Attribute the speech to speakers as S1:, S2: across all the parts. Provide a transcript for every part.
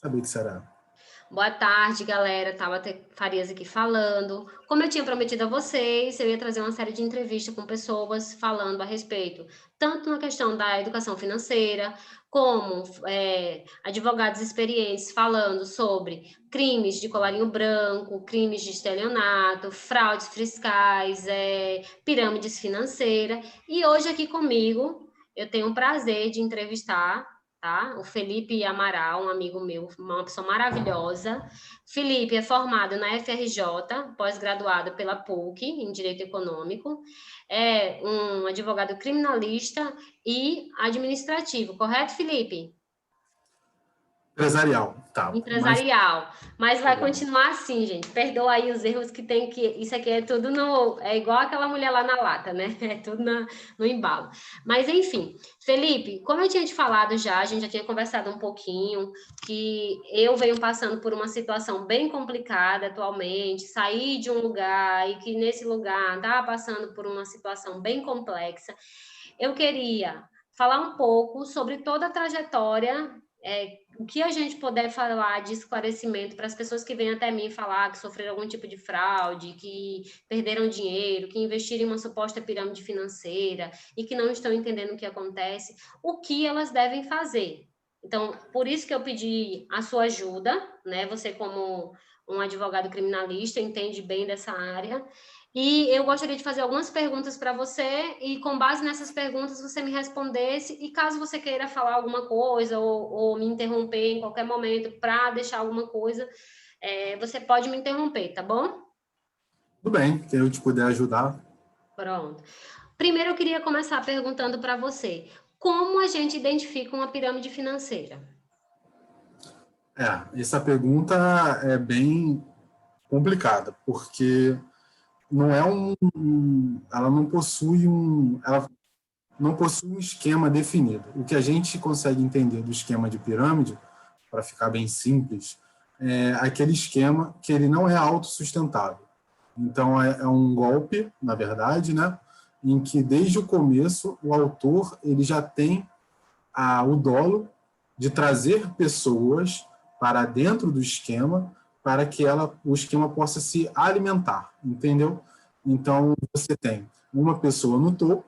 S1: saber que será.
S2: Boa tarde, galera. Tabata Farias aqui falando. Como eu tinha prometido a vocês, eu ia trazer uma série de entrevistas com pessoas falando a respeito, tanto na questão da educação financeira, como advogados experientes falando sobre crimes de colarinho branco, crimes de estelionato, fraudes fiscais, pirâmides financeiras. E hoje aqui comigo eu tenho o prazer de entrevistar, tá? O Felipe Amaral, um amigo meu, uma pessoa maravilhosa. Felipe é formado na FRJ, pós-graduado pela PUC, em Direito Econômico. É um advogado criminalista e administrativo, correto, Felipe?
S1: Empresarial, tá. Mas
S2: Empresarial, mas vai
S1: problema.
S2: continuar assim, gente. Perdoa aí os erros que tem que. Isso aqui é tudo no. É igual aquela mulher lá na lata, né? É tudo no embalo. Mas, enfim, Felipe, como eu tinha te falado já, a gente já tinha conversado um pouquinho, que eu venho passando por uma situação bem complicada atualmente, saí de um lugar e que nesse lugar tá passando por uma situação bem complexa. Eu queria falar um pouco sobre toda a trajetória. O que a gente puder falar de esclarecimento para as pessoas que vêm até mim falar que sofreram algum tipo de fraude, que perderam dinheiro, que investiram em uma suposta pirâmide financeira e que não estão entendendo o que acontece, o que elas devem fazer. Então, por isso que eu pedi a sua ajuda, né? Você, como um advogado criminalista, entende bem dessa área. E eu gostaria de fazer algumas perguntas para você, e com base nessas perguntas você me respondesse, e caso você queira falar alguma coisa ou me interromper em qualquer momento para deixar alguma coisa, você pode me interromper, tá bom?
S1: Tudo bem, que eu te puder ajudar.
S2: Pronto. Primeiro eu queria começar perguntando para você, como a gente identifica uma pirâmide financeira?
S1: Essa pergunta é bem complicada, porque não é ela não possui um esquema definido. O que a gente consegue entender do esquema de pirâmide, para ficar bem simples, é aquele esquema que ele não é autossustentável. Então, é um golpe, na verdade, né, em que desde o começo o autor ele já tem o dolo de trazer pessoas para dentro do esquema para que o esquema possa se alimentar, entendeu? Então, você tem uma pessoa no topo,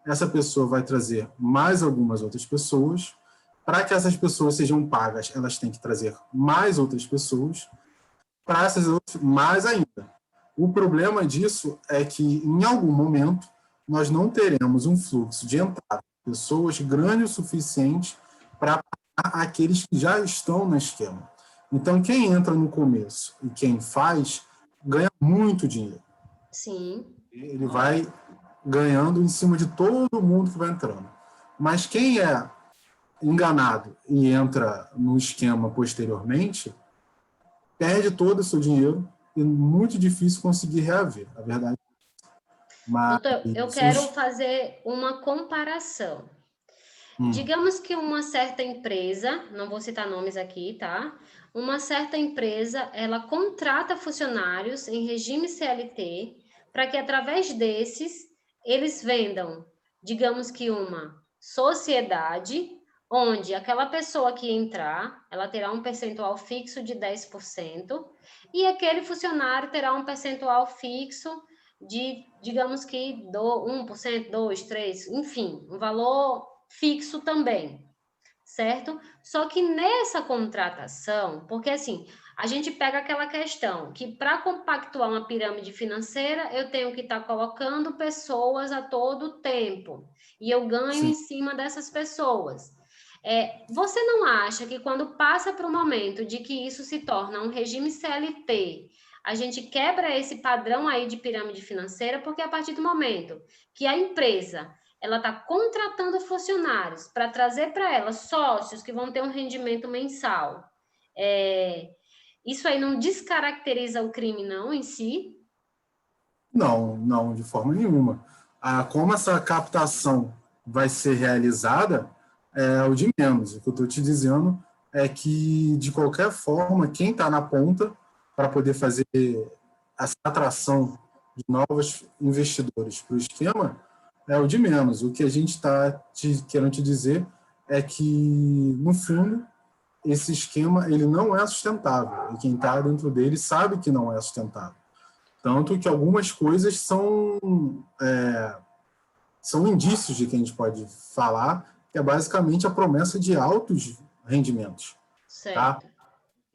S1: essa pessoa vai trazer mais algumas outras pessoas. Para que essas pessoas sejam pagas, elas têm que trazer mais outras pessoas. Para essas outras, mais ainda. O problema disso é que, em algum momento, nós não teremos um fluxo de entrada de pessoas grande o suficiente para pagar aqueles que já estão no esquema. Então, quem entra no começo e quem faz, ganha muito dinheiro.
S2: Sim.
S1: Ele vai ganhando em cima de todo mundo que vai entrando. Mas quem é enganado e entra no esquema posteriormente, perde todo o seu dinheiro e é muito difícil conseguir reaver, a verdade. Mas
S2: Doutor, eu quero fazer uma comparação. Digamos que uma certa empresa, não vou citar nomes aqui, tá? Uma certa empresa, ela contrata funcionários em regime CLT para que através desses eles vendam, digamos que uma sociedade onde aquela pessoa que entrar, ela terá um percentual fixo de 10% e aquele funcionário terá um percentual fixo de, digamos que 1%, 2, 3, enfim, um valor fixo também, certo? Só que nessa contratação, porque assim, a gente pega aquela questão que para compactuar uma pirâmide financeira, eu tenho que estar colocando pessoas a todo tempo e eu ganho
S1: sim,
S2: em cima dessas pessoas. Você não acha que quando passa para o momento de que isso se torna um regime CLT, a gente quebra esse padrão aí de pirâmide financeira, porque a partir do momento que a empresa ela está contratando funcionários para trazer para ela sócios que vão ter um rendimento mensal. Isso aí não descaracteriza o crime, não, em si?
S1: não, não, de forma nenhuma. Como essa captação vai ser realizada é o de menos. O que eu estou te dizendo é que, de qualquer forma, quem está na ponta para poder fazer essa atração de novos investidores para o esquema é o de menos. O que a gente está querendo te dizer é que, no fundo, esse esquema ele não é sustentável, e quem está dentro dele sabe que não é sustentável. Tanto que algumas coisas são indícios de que a gente pode falar, que é basicamente a promessa de altos rendimentos. Tá?
S2: Certo.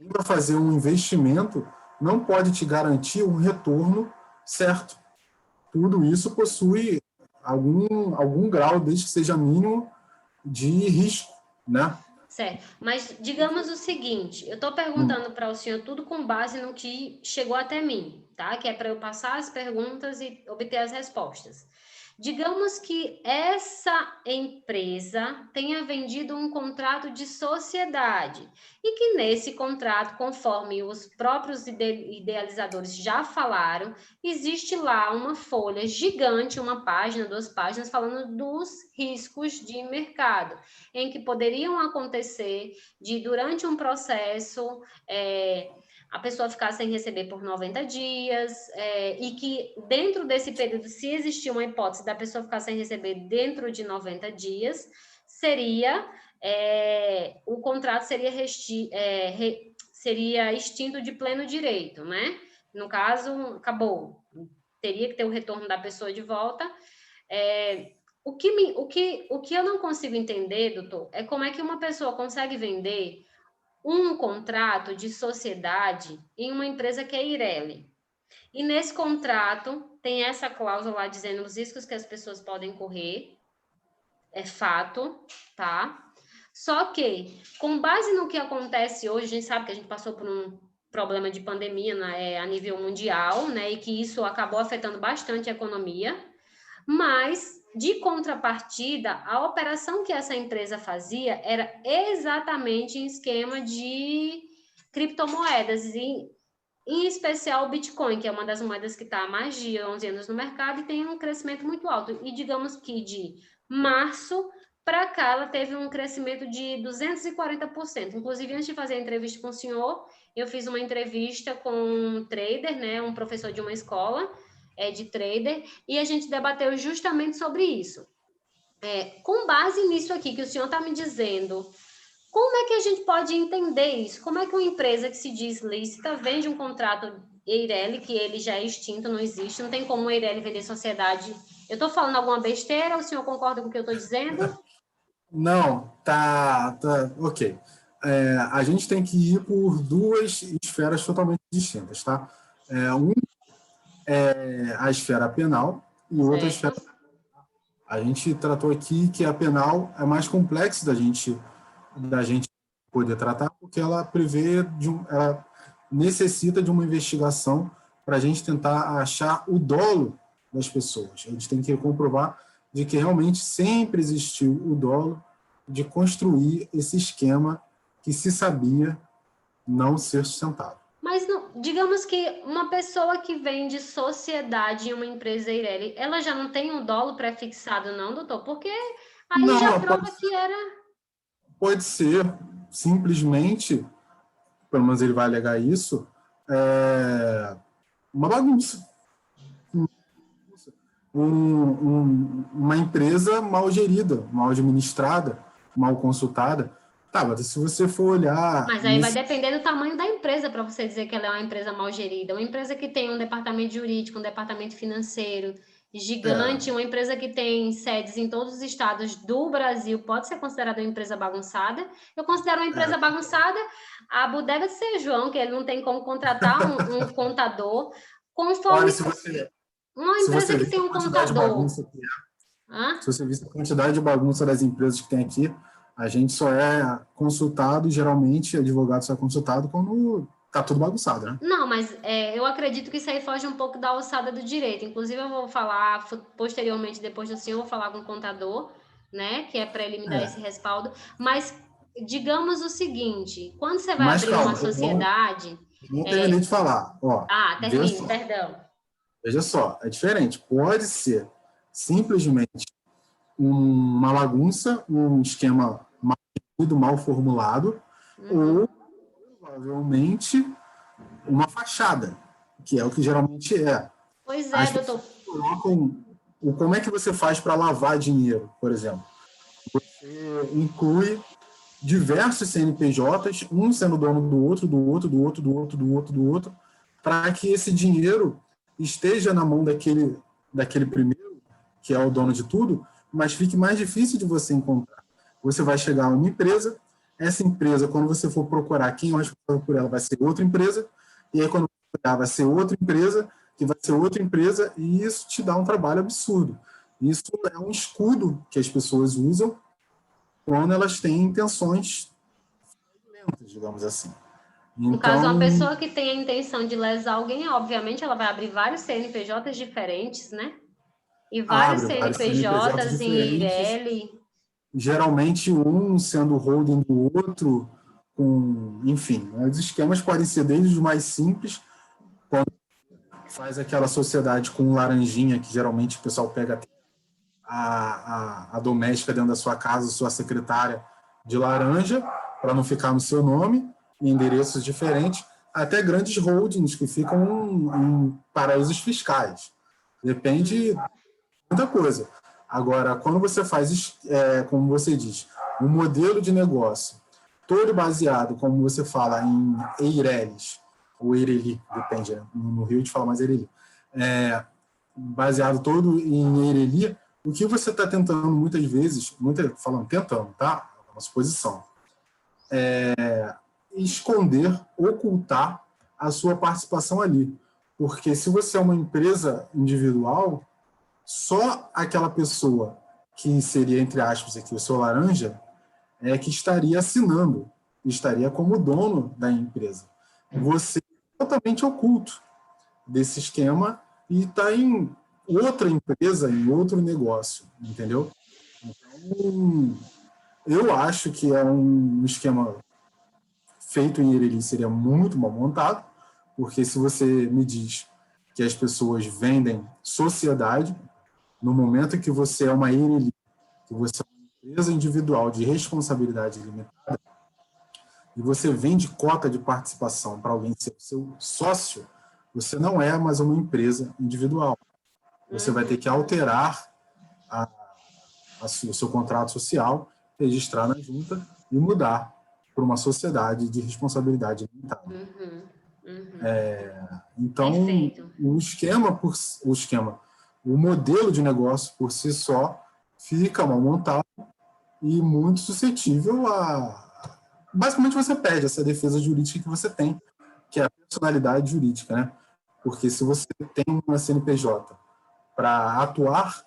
S1: Para fazer um investimento, não pode te garantir um retorno certo. Tudo isso possui algum grau, desde que seja mínimo, de risco, né?
S2: Certo. Mas digamos o seguinte, eu estou perguntando para o senhor tudo com base no que chegou até mim, tá? Que é para eu passar as perguntas e obter as respostas. Digamos que essa empresa tenha vendido um contrato de sociedade e que nesse contrato, conforme os próprios idealizadores já falaram, existe lá uma folha gigante, uma página, 2 páginas, falando dos riscos de mercado, em que poderiam acontecer de, durante um processo, a pessoa ficar sem receber por 90 dias, e que dentro desse período, se existir uma hipótese da pessoa ficar sem receber dentro de 90 dias, o contrato seria extinto de pleno direito, né? No caso, acabou. Teria que ter o retorno da pessoa de volta. O que eu não consigo entender, doutor, é como é que uma pessoa consegue vender um contrato de sociedade em uma empresa que é Ireli. E nesse contrato tem essa cláusula lá dizendo os riscos que as pessoas podem correr, é fato, tá? Só que, com base no que acontece hoje, a gente sabe que a gente passou por um problema de pandemia, né, a nível mundial, né, e que isso acabou afetando bastante a economia, mas, de contrapartida, a operação que essa empresa fazia era exatamente em esquema de criptomoedas, em especial o Bitcoin, que é uma das moedas que está há mais de 11 anos no mercado e tem um crescimento muito alto. E digamos que de março para cá ela teve um crescimento de 240%. Inclusive, antes de fazer a entrevista com o senhor, eu fiz uma entrevista com um trader, né, um professor de uma escola de trader, e a gente debateu justamente sobre isso. Com base nisso aqui que o senhor está me dizendo, como é que a gente pode entender isso? Como é que uma empresa que se diz lícita vende um contrato Eireli, que ele já é extinto, não existe, não tem como o Eireli vender sociedade? Eu estou falando alguma besteira? O senhor concorda com o que eu estou dizendo?
S1: Não, ok. A gente tem que ir por duas esferas totalmente distintas, tá? Um é a esfera penal e outra a esfera... A gente tratou aqui que a penal é mais complexo da gente poder tratar, porque ela ela necessita de uma investigação para a gente tentar achar o dolo das pessoas. A gente tem que comprovar de que realmente sempre existiu o dolo de construir esse esquema que se sabia não ser sustentável.
S2: Mas não, digamos que uma pessoa que vende sociedade em uma empresa Eireli, ela já não tem um dolo pré-fixado, não, doutor? Porque aí
S1: Não,
S2: já prova que era...
S1: Pode ser, simplesmente, pelo menos ele vai alegar isso, uma bagunça. Uma empresa mal gerida, mal administrada, mal consultada. Tá, mas se você for olhar...
S2: Mas aí vai depender do tamanho da empresa para você dizer que ela é uma empresa mal gerida. Uma empresa que tem um departamento jurídico, um departamento financeiro gigante, uma empresa que tem sedes em todos os estados do Brasil, pode ser considerada uma empresa bagunçada. Eu considero uma empresa bagunçada a bodega de São João, que ele não tem como contratar um contador. Conforme...
S1: Olha, se você
S2: que tem um contador...
S1: Se você visse a quantidade de bagunça das empresas que tem aqui, a gente só é consultado, geralmente, advogado só é consultado quando está tudo bagunçado, né?
S2: Não, mas eu acredito que isso aí foge um pouco da alçada do direito. Inclusive, eu vou falar posteriormente, depois do senhor, eu vou falar com o contador, né, que é para ele me dar esse respaldo. Mas, digamos o seguinte, quando você vai abrir uma sociedade...
S1: Não terminei de falar.
S2: Termine, perdão.
S1: Veja só, é diferente. Pode ser simplesmente uma bagunça, um esquema mal formulado, ou provavelmente uma fachada, que é o que geralmente é.
S2: Pois é, doutor.
S1: Como é que você faz para lavar dinheiro, por exemplo? Você inclui diversos CNPJs, um sendo dono do outro, do outro, do outro, do outro, do outro, do outro, para que esse dinheiro esteja na mão daquele primeiro, que é o dono de tudo, mas fique mais difícil de você encontrar. Você vai chegar a uma empresa, essa empresa, quando você for procurar quem é o responsável por ela, vai ser outra empresa, e aí quando você procurar, vai ser outra empresa, que vai ser outra empresa, e isso te dá um trabalho absurdo. Isso é um escudo que as pessoas usam quando elas têm intenções violentas, digamos assim.
S2: No caso, uma
S1: Então,
S2: pessoa que tem a intenção de lesar alguém, obviamente, ela vai abrir vários CNPJs diferentes, né? E vários
S1: abre vários CNPJs
S2: CNPJs em
S1: diferentes,
S2: Eireli.
S1: geralmente um sendo holding do outro, enfim, os esquemas podem ser desde os mais simples, quando faz aquela sociedade com um laranjinha, que geralmente o pessoal pega a doméstica dentro da sua casa, sua secretária de laranja, para não ficar no seu nome, em endereços diferentes, até grandes holdings que ficam em paraísos fiscais. Depende de muita coisa. Agora, quando você faz, como você diz, um modelo de negócio todo baseado, como você fala, em Eireles, ou Eireli, depende, né? No Rio a gente fala mais Eireli, baseado todo em Eireli, o que você está tentando muitas vezes, falando tentando, tá? É uma suposição, esconder, ocultar a sua participação ali. Porque se você é uma empresa individual, só aquela pessoa que seria, entre aspas, aqui, o seu laranja, que estaria assinando, estaria como dono da empresa. Você é totalmente oculto desse esquema e está em outra empresa, em outro negócio, entendeu? Então, eu acho que é um esquema feito em Ireli seria muito mal montado, porque se você me diz que as pessoas vendem sociedade, no momento que você é uma Ireli, que você é uma empresa individual de responsabilidade limitada, e você vende cota de participação para alguém ser seu sócio, você não é mais uma empresa individual. Você vai ter que alterar o seu contrato social, registrar na junta e mudar para uma sociedade de responsabilidade limitada. Então,
S2: Perfeito.
S1: o modelo de negócio por si só fica mal montado e muito suscetível a... Basicamente, você perde essa defesa jurídica que você tem, que é a personalidade jurídica, né? Porque se você tem uma CNPJ para atuar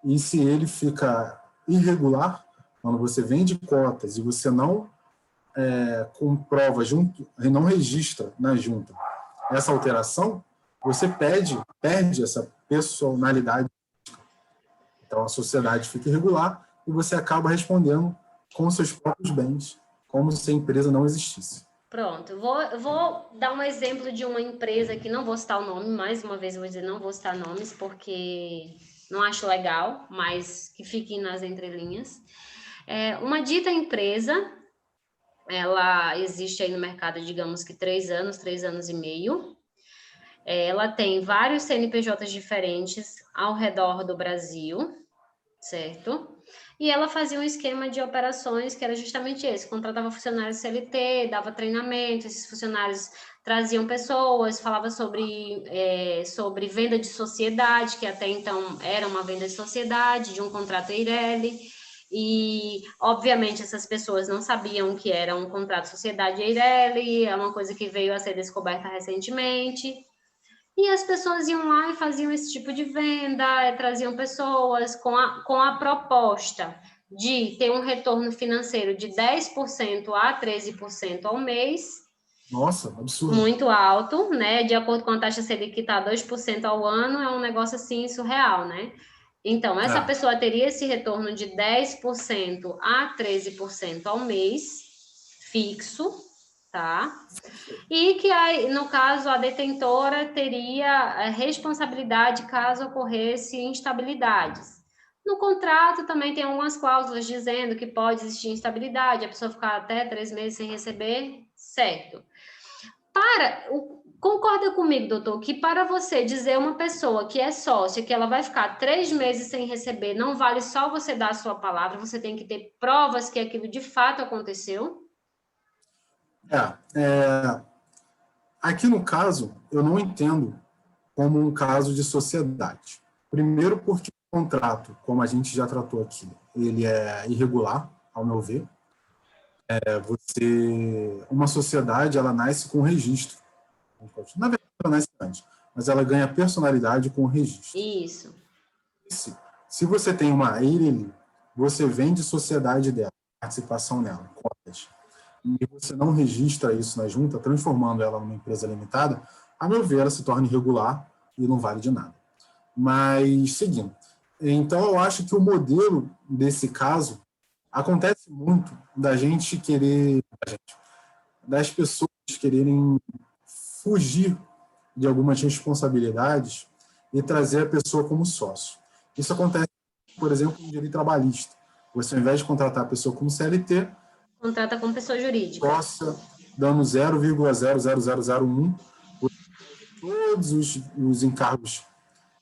S1: e se ele fica irregular, quando você vende cotas e você não comprova junto, não registra na junta essa alteração, você perde essa personalidade. Então a sociedade fica irregular e você acaba respondendo com seus próprios bens, como se a empresa não existisse.
S2: Pronto, vou dar um exemplo de uma empresa que não vou citar o nome, mais uma vez eu vou dizer não vou citar nomes, porque não acho legal, mas que fiquem nas entrelinhas. Uma dita empresa, ela existe aí no mercado, digamos que 3 anos e meio. Ela tem vários CNPJs diferentes ao redor do Brasil, certo? E ela fazia um esquema de operações que era justamente esse: contratava funcionários CLT, dava treinamento, esses funcionários traziam pessoas, falava sobre venda de sociedade, que até então era uma venda de sociedade, de um contrato Eireli, e obviamente essas pessoas não sabiam que era um contrato de sociedade Eireli, é uma coisa que veio a ser descoberta recentemente. E as pessoas iam lá e faziam esse tipo de venda, traziam pessoas com a proposta de ter um retorno financeiro de 10% a 13% ao mês.
S1: Nossa, absurdo.
S2: Muito alto, né? De acordo com a taxa Selic que está 2% ao ano, é um negócio assim surreal, né? Então, essa pessoa teria esse retorno de 10% a 13% ao mês, fixo, tá? E que, no caso, a detentora teria a responsabilidade caso ocorresse instabilidades. No contrato também tem algumas cláusulas dizendo que pode existir instabilidade, a pessoa ficar até 3 meses sem receber, certo. Concorda comigo, doutor, que para você dizer a uma pessoa que é sócia que ela vai ficar 3 meses sem receber, não vale só você dar a sua palavra, você tem que ter provas que aquilo de fato aconteceu?
S1: Aqui no caso, eu não entendo como um caso de sociedade. Primeiro porque o contrato, como a gente já tratou aqui, ele é irregular, ao meu ver. Uma sociedade, ela nasce com registro. Na verdade, ela nasce antes, mas ela ganha personalidade com o registro.
S2: Isso.
S1: Se você tem uma EIRELI, você vende sociedade dela, participação nela, cotas, e você não registra isso na junta, transformando ela numa empresa limitada, a meu ver, ela se torna irregular e não vale de nada. Mas, seguindo. Então, eu acho que o modelo desse caso acontece muito das pessoas quererem fugir de algumas responsabilidades e trazer a pessoa como sócio. Isso acontece, por exemplo, no direito trabalhista. Você, ao invés de contratar a pessoa como CLT,
S2: contrata como pessoa jurídica.
S1: Sócia, dando 0,00001 por todos os encargos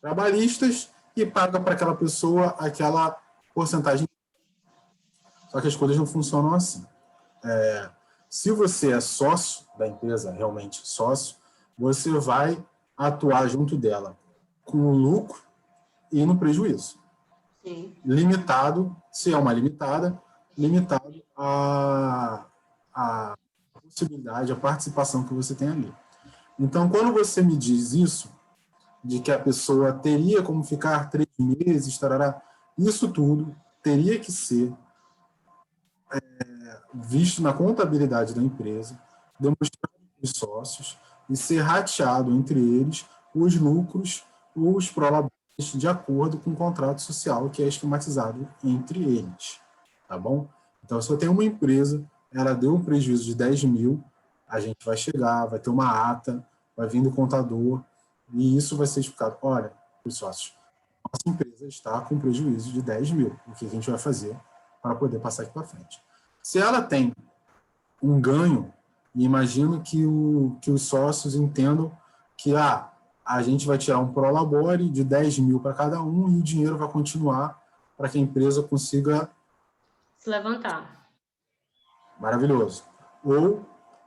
S1: trabalhistas e paga para aquela pessoa aquela porcentagem. Só que as coisas não funcionam assim. Se você é sócio da empresa, realmente sócio, você vai atuar junto dela com o lucro e no prejuízo.
S2: Sim.
S1: Limitado, se é uma limitada, limitado a possibilidade, a participação que você tem ali. Então, quando você me diz isso, de que a pessoa teria como ficar 3 meses, tarará, isso tudo teria que ser visto na contabilidade da empresa, demonstrado para os sócios e ser rateado entre eles os lucros ou os prolabores de acordo com o contrato social que é esquematizado entre eles. Tá bom? Então, se eu tenho uma empresa, ela deu um prejuízo de 10 mil, a gente vai chegar, vai ter uma ata, vai vir do contador, e isso vai ser explicado. Olha, os sócios, nossa empresa está com prejuízo de 10 mil. O que a gente vai fazer para poder passar aqui para frente? Se ela tem um ganho, e imagino que os sócios entendam que a gente vai tirar um prolabore de 10 mil para cada um e o dinheiro vai continuar para que a empresa consiga
S2: se levantar.
S1: Maravilhoso. Ou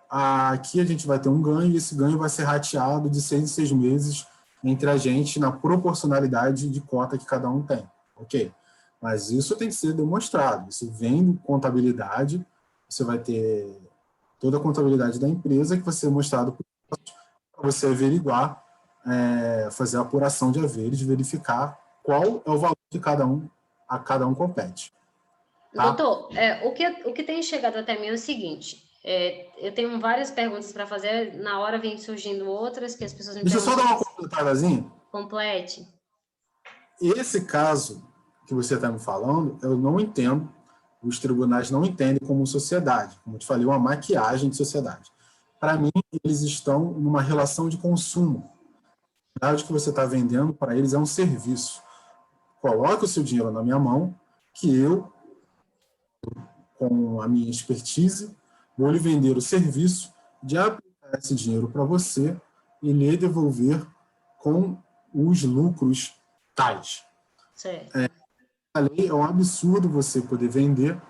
S1: aqui a gente vai ter um ganho e esse ganho vai ser rateado de 6 em 6 meses entre a gente na proporcionalidade de cota que cada um tem. Ok? Mas isso tem que ser demonstrado. Isso vem de contabilidade, você vai ter toda a contabilidade da empresa que vai ser mostrado para você averiguar, fazer a apuração de haveres, verificar qual é o valor que a cada um compete.
S2: Tá? Doutor, o que tem chegado até mim é o seguinte, eu tenho várias perguntas para fazer, na hora vem surgindo outras que as pessoas me
S1: perguntam. Deixa eu só dar uma completadazinha.
S2: Complete.
S1: Esse caso que você está me falando, eu não entendo, os tribunais não entendem como sociedade, como eu te falei, uma maquiagem de sociedade. Para mim, eles estão numa relação de consumo. A verdade que você está vendendo para eles é um serviço. Coloque o seu dinheiro na minha mão, que eu, com a minha expertise, vou lhe vender o serviço de aplicar esse dinheiro para você e lhe devolver com os lucros tais.
S2: Certo.
S1: A lei é um absurdo você poder vender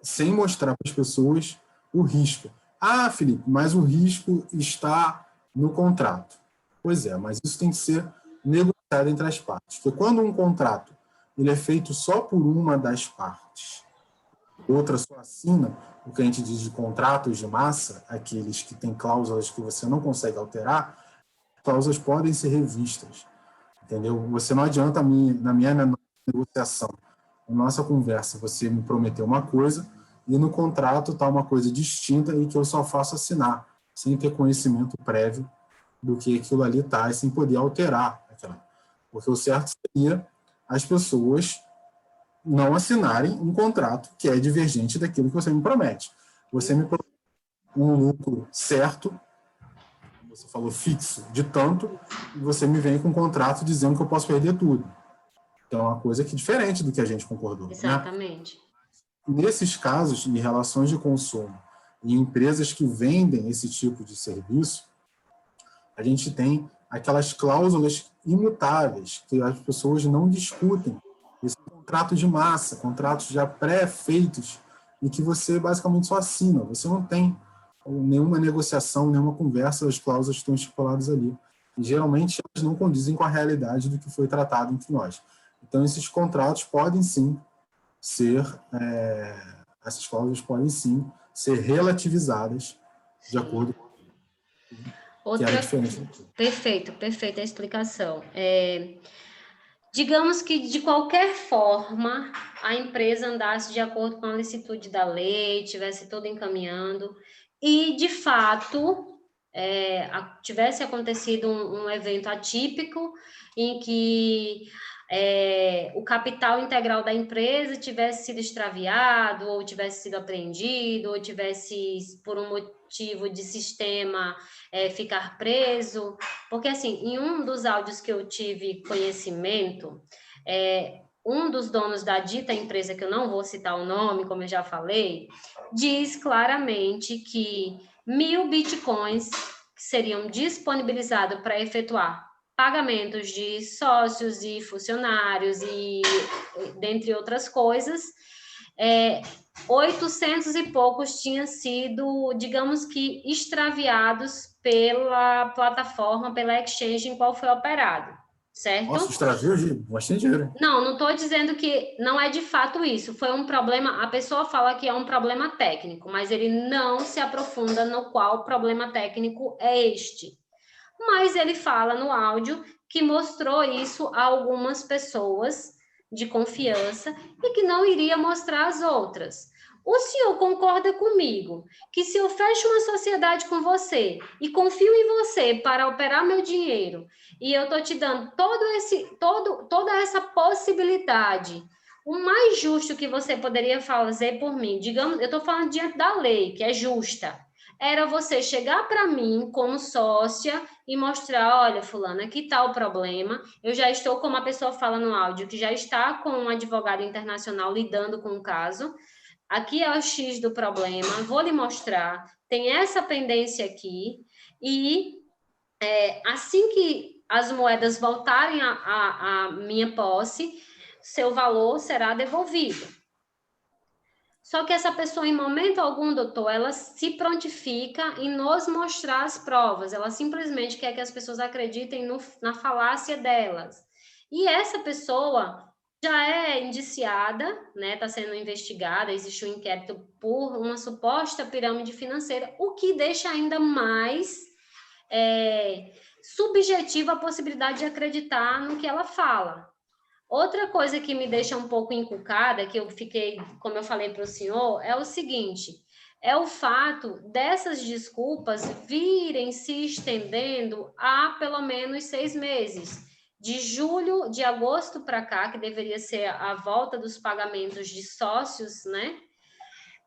S1: sem mostrar para as pessoas o risco. Ah, Felipe, mas o risco está no contrato. Pois é, mas isso tem que ser negociado entre as partes. Porque quando um contrato ele é feito só por uma das partes, outra só assina, o que a gente diz de contratos de massa, aqueles que têm cláusulas que você não consegue alterar, cláusulas podem ser revistas. Entendeu? Você não adianta na minha negociação, na nossa conversa, você me prometeu uma coisa e no contrato está uma coisa distinta e que eu só faço assinar, sem ter conhecimento prévio do que aquilo ali está e sem poder alterar. Porque o certo seria as pessoas não assinarem um contrato que é divergente daquilo que você me promete. Você me promete um lucro certo, você falou fixo, de tanto, e você me vem com um contrato dizendo que eu posso perder tudo. Então, é uma coisa que é diferente do que a gente concordou.
S2: Exatamente.
S1: Né? Nesses casos, em relações de consumo, em empresas que vendem esse tipo de serviço, a gente tem aquelas cláusulas imutáveis, que as pessoas não discutem. Esse contrato de massa, contratos já pré-feitos, e que você basicamente só assina. Você não tem nenhuma negociação, nenhuma conversa, as cláusulas estão estipuladas ali. E, geralmente, elas não condizem com a realidade do que foi tratado entre nós. Então, esses contratos podem sim ser, essas cláusulas podem sim ser relativizadas de acordo com o que é a diferença.
S2: Perfeito, perfeita a explicação. Digamos que, de qualquer forma, a empresa andasse de acordo com a licitude da lei, tivesse tudo encaminhando, e, de fato, tivesse acontecido um evento atípico em que o capital integral da empresa tivesse sido extraviado, ou tivesse sido apreendido, ou tivesse, por um motivo de sistema, ficar preso. Porque, assim, em um dos áudios que eu tive conhecimento, um dos donos da dita empresa, que eu não vou citar o nome, como eu já falei, diz claramente que 1.000 bitcoins seriam disponibilizados para efetuar pagamentos de sócios e funcionários e dentre outras coisas, 800 e poucos tinham sido, digamos que, extraviados pela plataforma, pela exchange em qual foi operado, certo?
S1: Nossa, extraviou de bastante dinheiro.
S2: Não estou dizendo que não é de fato isso. Foi um problema, a pessoa fala que é um problema técnico, mas ele não se aprofunda no qual problema técnico é este. Mas ele fala no áudio que mostrou isso a algumas pessoas de confiança e que não iria mostrar às outras. O senhor concorda comigo que, se eu fecho uma sociedade com você e confio em você para operar meu dinheiro, e eu estou te dando toda essa possibilidade, o mais justo que você poderia fazer por mim, digamos, eu estou falando diante da lei, que é justa, era você chegar para mim como sócia e mostrar: olha, fulana, aqui está o problema, eu já estou, como a pessoa fala no áudio, que já está com um advogado internacional lidando com o caso, aqui é o X do problema, vou lhe mostrar, tem essa pendência aqui, e assim que as moedas voltarem à minha posse, seu valor será devolvido. Só que essa pessoa, em momento algum, doutor, ela se prontifica em nos mostrar as provas. Ela simplesmente quer que as pessoas acreditem na falácia delas. E essa pessoa já é indiciada, né? Está sendo investigada, existe um inquérito por uma suposta pirâmide financeira, o que deixa ainda mais subjetiva a possibilidade de acreditar no que ela fala. Outra coisa que me deixa um pouco encucada, que eu fiquei, como eu falei para o senhor, é o seguinte: é o fato dessas desculpas virem se estendendo há pelo menos 6 meses. De agosto para cá, que deveria ser a volta dos pagamentos de sócios, né?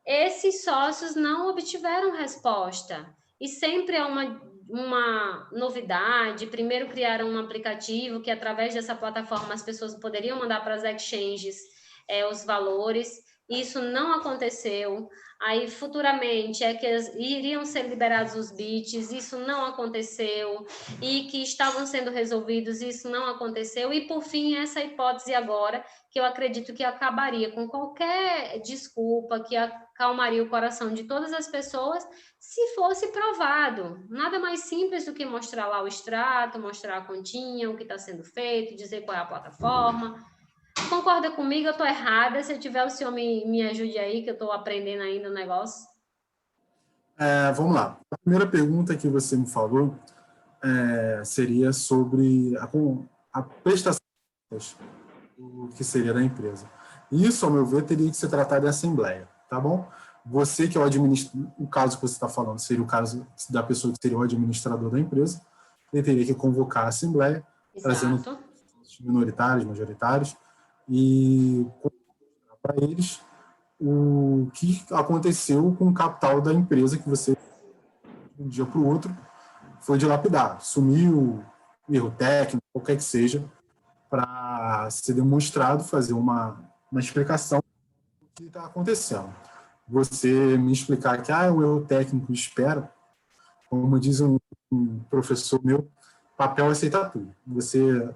S2: Esses sócios não obtiveram resposta. E sempre é uma novidade. Primeiro criaram um aplicativo que, através dessa plataforma, as pessoas poderiam mandar para as exchanges os valores. Isso não aconteceu. Aí, futuramente, que iriam ser liberados os bits, isso não aconteceu. E que estavam sendo resolvidos, isso não aconteceu. E, por fim, essa hipótese agora, que eu acredito que acabaria com qualquer desculpa, que acalmaria o coração de todas as pessoas, se fosse provado. Nada mais simples do que mostrar lá o extrato, mostrar a continha, o que está sendo feito, dizer qual é a plataforma. Concorda comigo? Eu estou errada. Se eu tiver, o senhor me ajude aí, que eu estou aprendendo ainda o negócio.
S1: Vamos lá. A primeira pergunta que você me falou seria sobre a prestação do que seria da empresa. Isso, ao meu ver, teria que ser tratado em assembleia, tá bom? Você que é o caso que você está falando seria o caso da pessoa que seria o administrador da empresa, ele teria que convocar a assembleia, trazendo minoritários, majoritários, e para eles o que aconteceu com o capital da empresa que você, de um dia para o outro, foi dilapidado, sumiu, erro técnico, qualquer que seja, para ser demonstrado, fazer uma explicação do que está acontecendo. você me explicar que o erro técnico espera, como diz um professor meu, papel aceita tudo. Você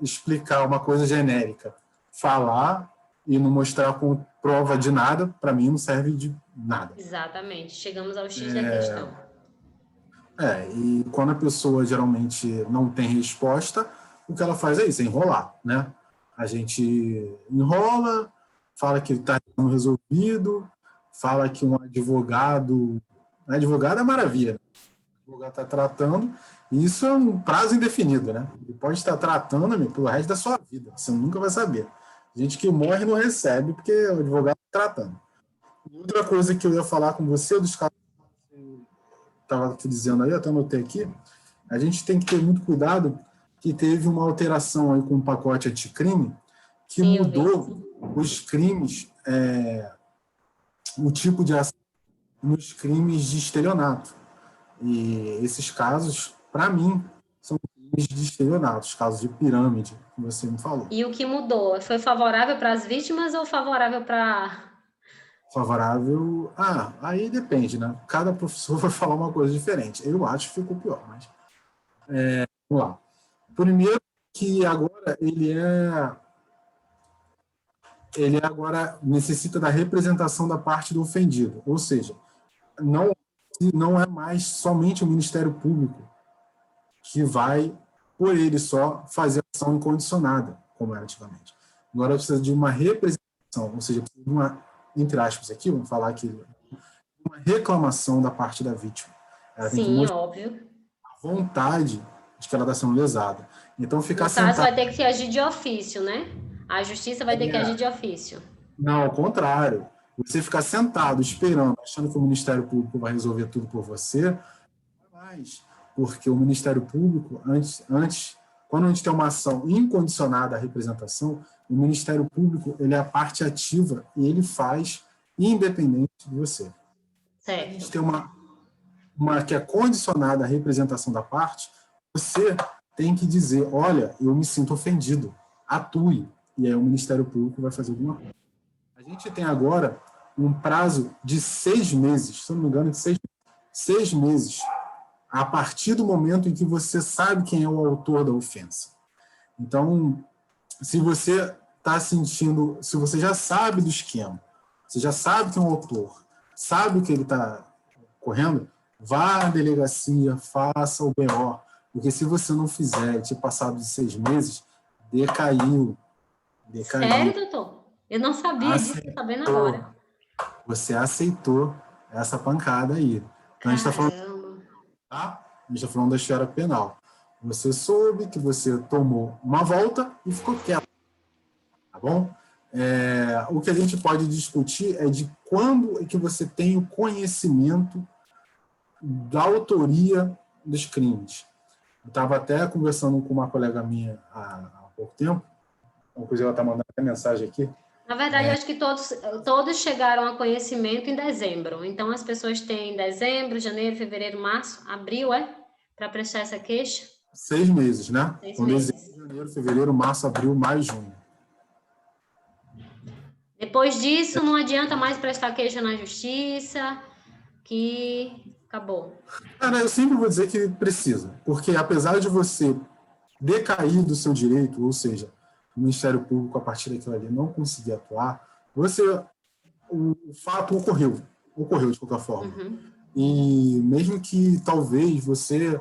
S1: explicar uma coisa genérica, falar e não mostrar com prova de nada, para mim não serve de nada.
S2: Exatamente. Chegamos ao X da questão.
S1: E quando a pessoa geralmente não tem resposta, o que ela faz é isso, é enrolar, né? A gente enrola, fala que está resolvido, fala que um advogado é maravilha, o advogado está tratando, e isso é um prazo indefinido, né? Ele pode estar tratando pelo resto da sua vida, você nunca vai saber. Gente que morre não recebe porque o advogado está tratando. Outra coisa que eu ia falar com você, dos casos que eu estava dizendo aí, eu até anotei aqui, a gente tem que ter muito cuidado que teve uma alteração aí com o pacote anticrime que
S2: Sim,
S1: mudou os crimes, o tipo de ação nos crimes de estelionato. E esses casos, para mim, são crimes de estelionato, os casos de pirâmide, que você me falou.
S2: E o que mudou? Foi favorável para as vítimas ou favorável para...
S1: Favorável... aí depende, né? Cada professor vai falar uma coisa diferente. Eu acho que ficou pior, mas... vamos lá. Primeiro que agora ele agora necessita da representação da parte do ofendido, ou seja, não é mais somente o Ministério Público que vai, por ele só, fazer ação incondicionada, como era antigamente. Agora precisa de uma representação, ou seja, precisa de uma, entre aspas aqui, vamos falar aqui, uma reclamação da parte da vítima. Ela tem que mostrar
S2: óbvio.
S1: a vontade de que ela está sendo lesada. Então, ficar
S2: No caso,
S1: sentado...
S2: vai ter que agir de ofício, né? A justiça vai ter que agir de ofício.
S1: Não, ao contrário. Você ficar sentado, esperando, achando que o Ministério Público vai resolver tudo por você, não é mais. Porque o Ministério Público, quando a gente tem uma ação incondicionada à representação, o Ministério Público ele é a parte ativa e ele faz independente de você.
S2: Certo.
S1: A gente tem uma que é condicionada à representação da parte, você tem que dizer, olha, eu me sinto ofendido, atue. E aí o Ministério Público vai fazer alguma coisa. A gente tem agora um prazo de 6 meses, se não me engano, de 6 meses, a partir do momento em que você sabe quem é o autor da ofensa. Então, se você está sentindo, se você já sabe do esquema, você já sabe quem é o autor, sabe o que ele está correndo, vá à delegacia, faça o BO, porque se você não fizer, te passado de 6 meses, decaiu.
S2: Sério, doutor? Eu não sabia disso, estou sabendo agora.
S1: Você aceitou essa pancada aí. Então, a gente está falando da esfera penal. Você soube que você tomou uma volta e ficou quieto. Tá bom? O que a gente pode discutir é de quando é que você tem o conhecimento da autoria dos crimes. Eu estava até conversando com uma colega minha há pouco tempo, inclusive ela está mandando até mensagem aqui.
S2: Na verdade, eu acho que todos chegaram a conhecimento em dezembro. Então, as pessoas têm dezembro, janeiro, fevereiro, março, abril, para prestar essa queixa?
S1: 6 meses, né?
S2: 6 meses.
S1: Dezembro, janeiro, fevereiro, março, abril, maio, junho.
S2: Depois disso, não adianta mais prestar queixa na justiça, que acabou.
S1: Cara, eu sempre vou dizer que precisa, porque apesar de você decair do seu direito, ou seja, o Ministério Público, a partir daquilo ali, não conseguir atuar, o fato ocorreu de qualquer forma.
S2: Uhum.
S1: E mesmo que talvez você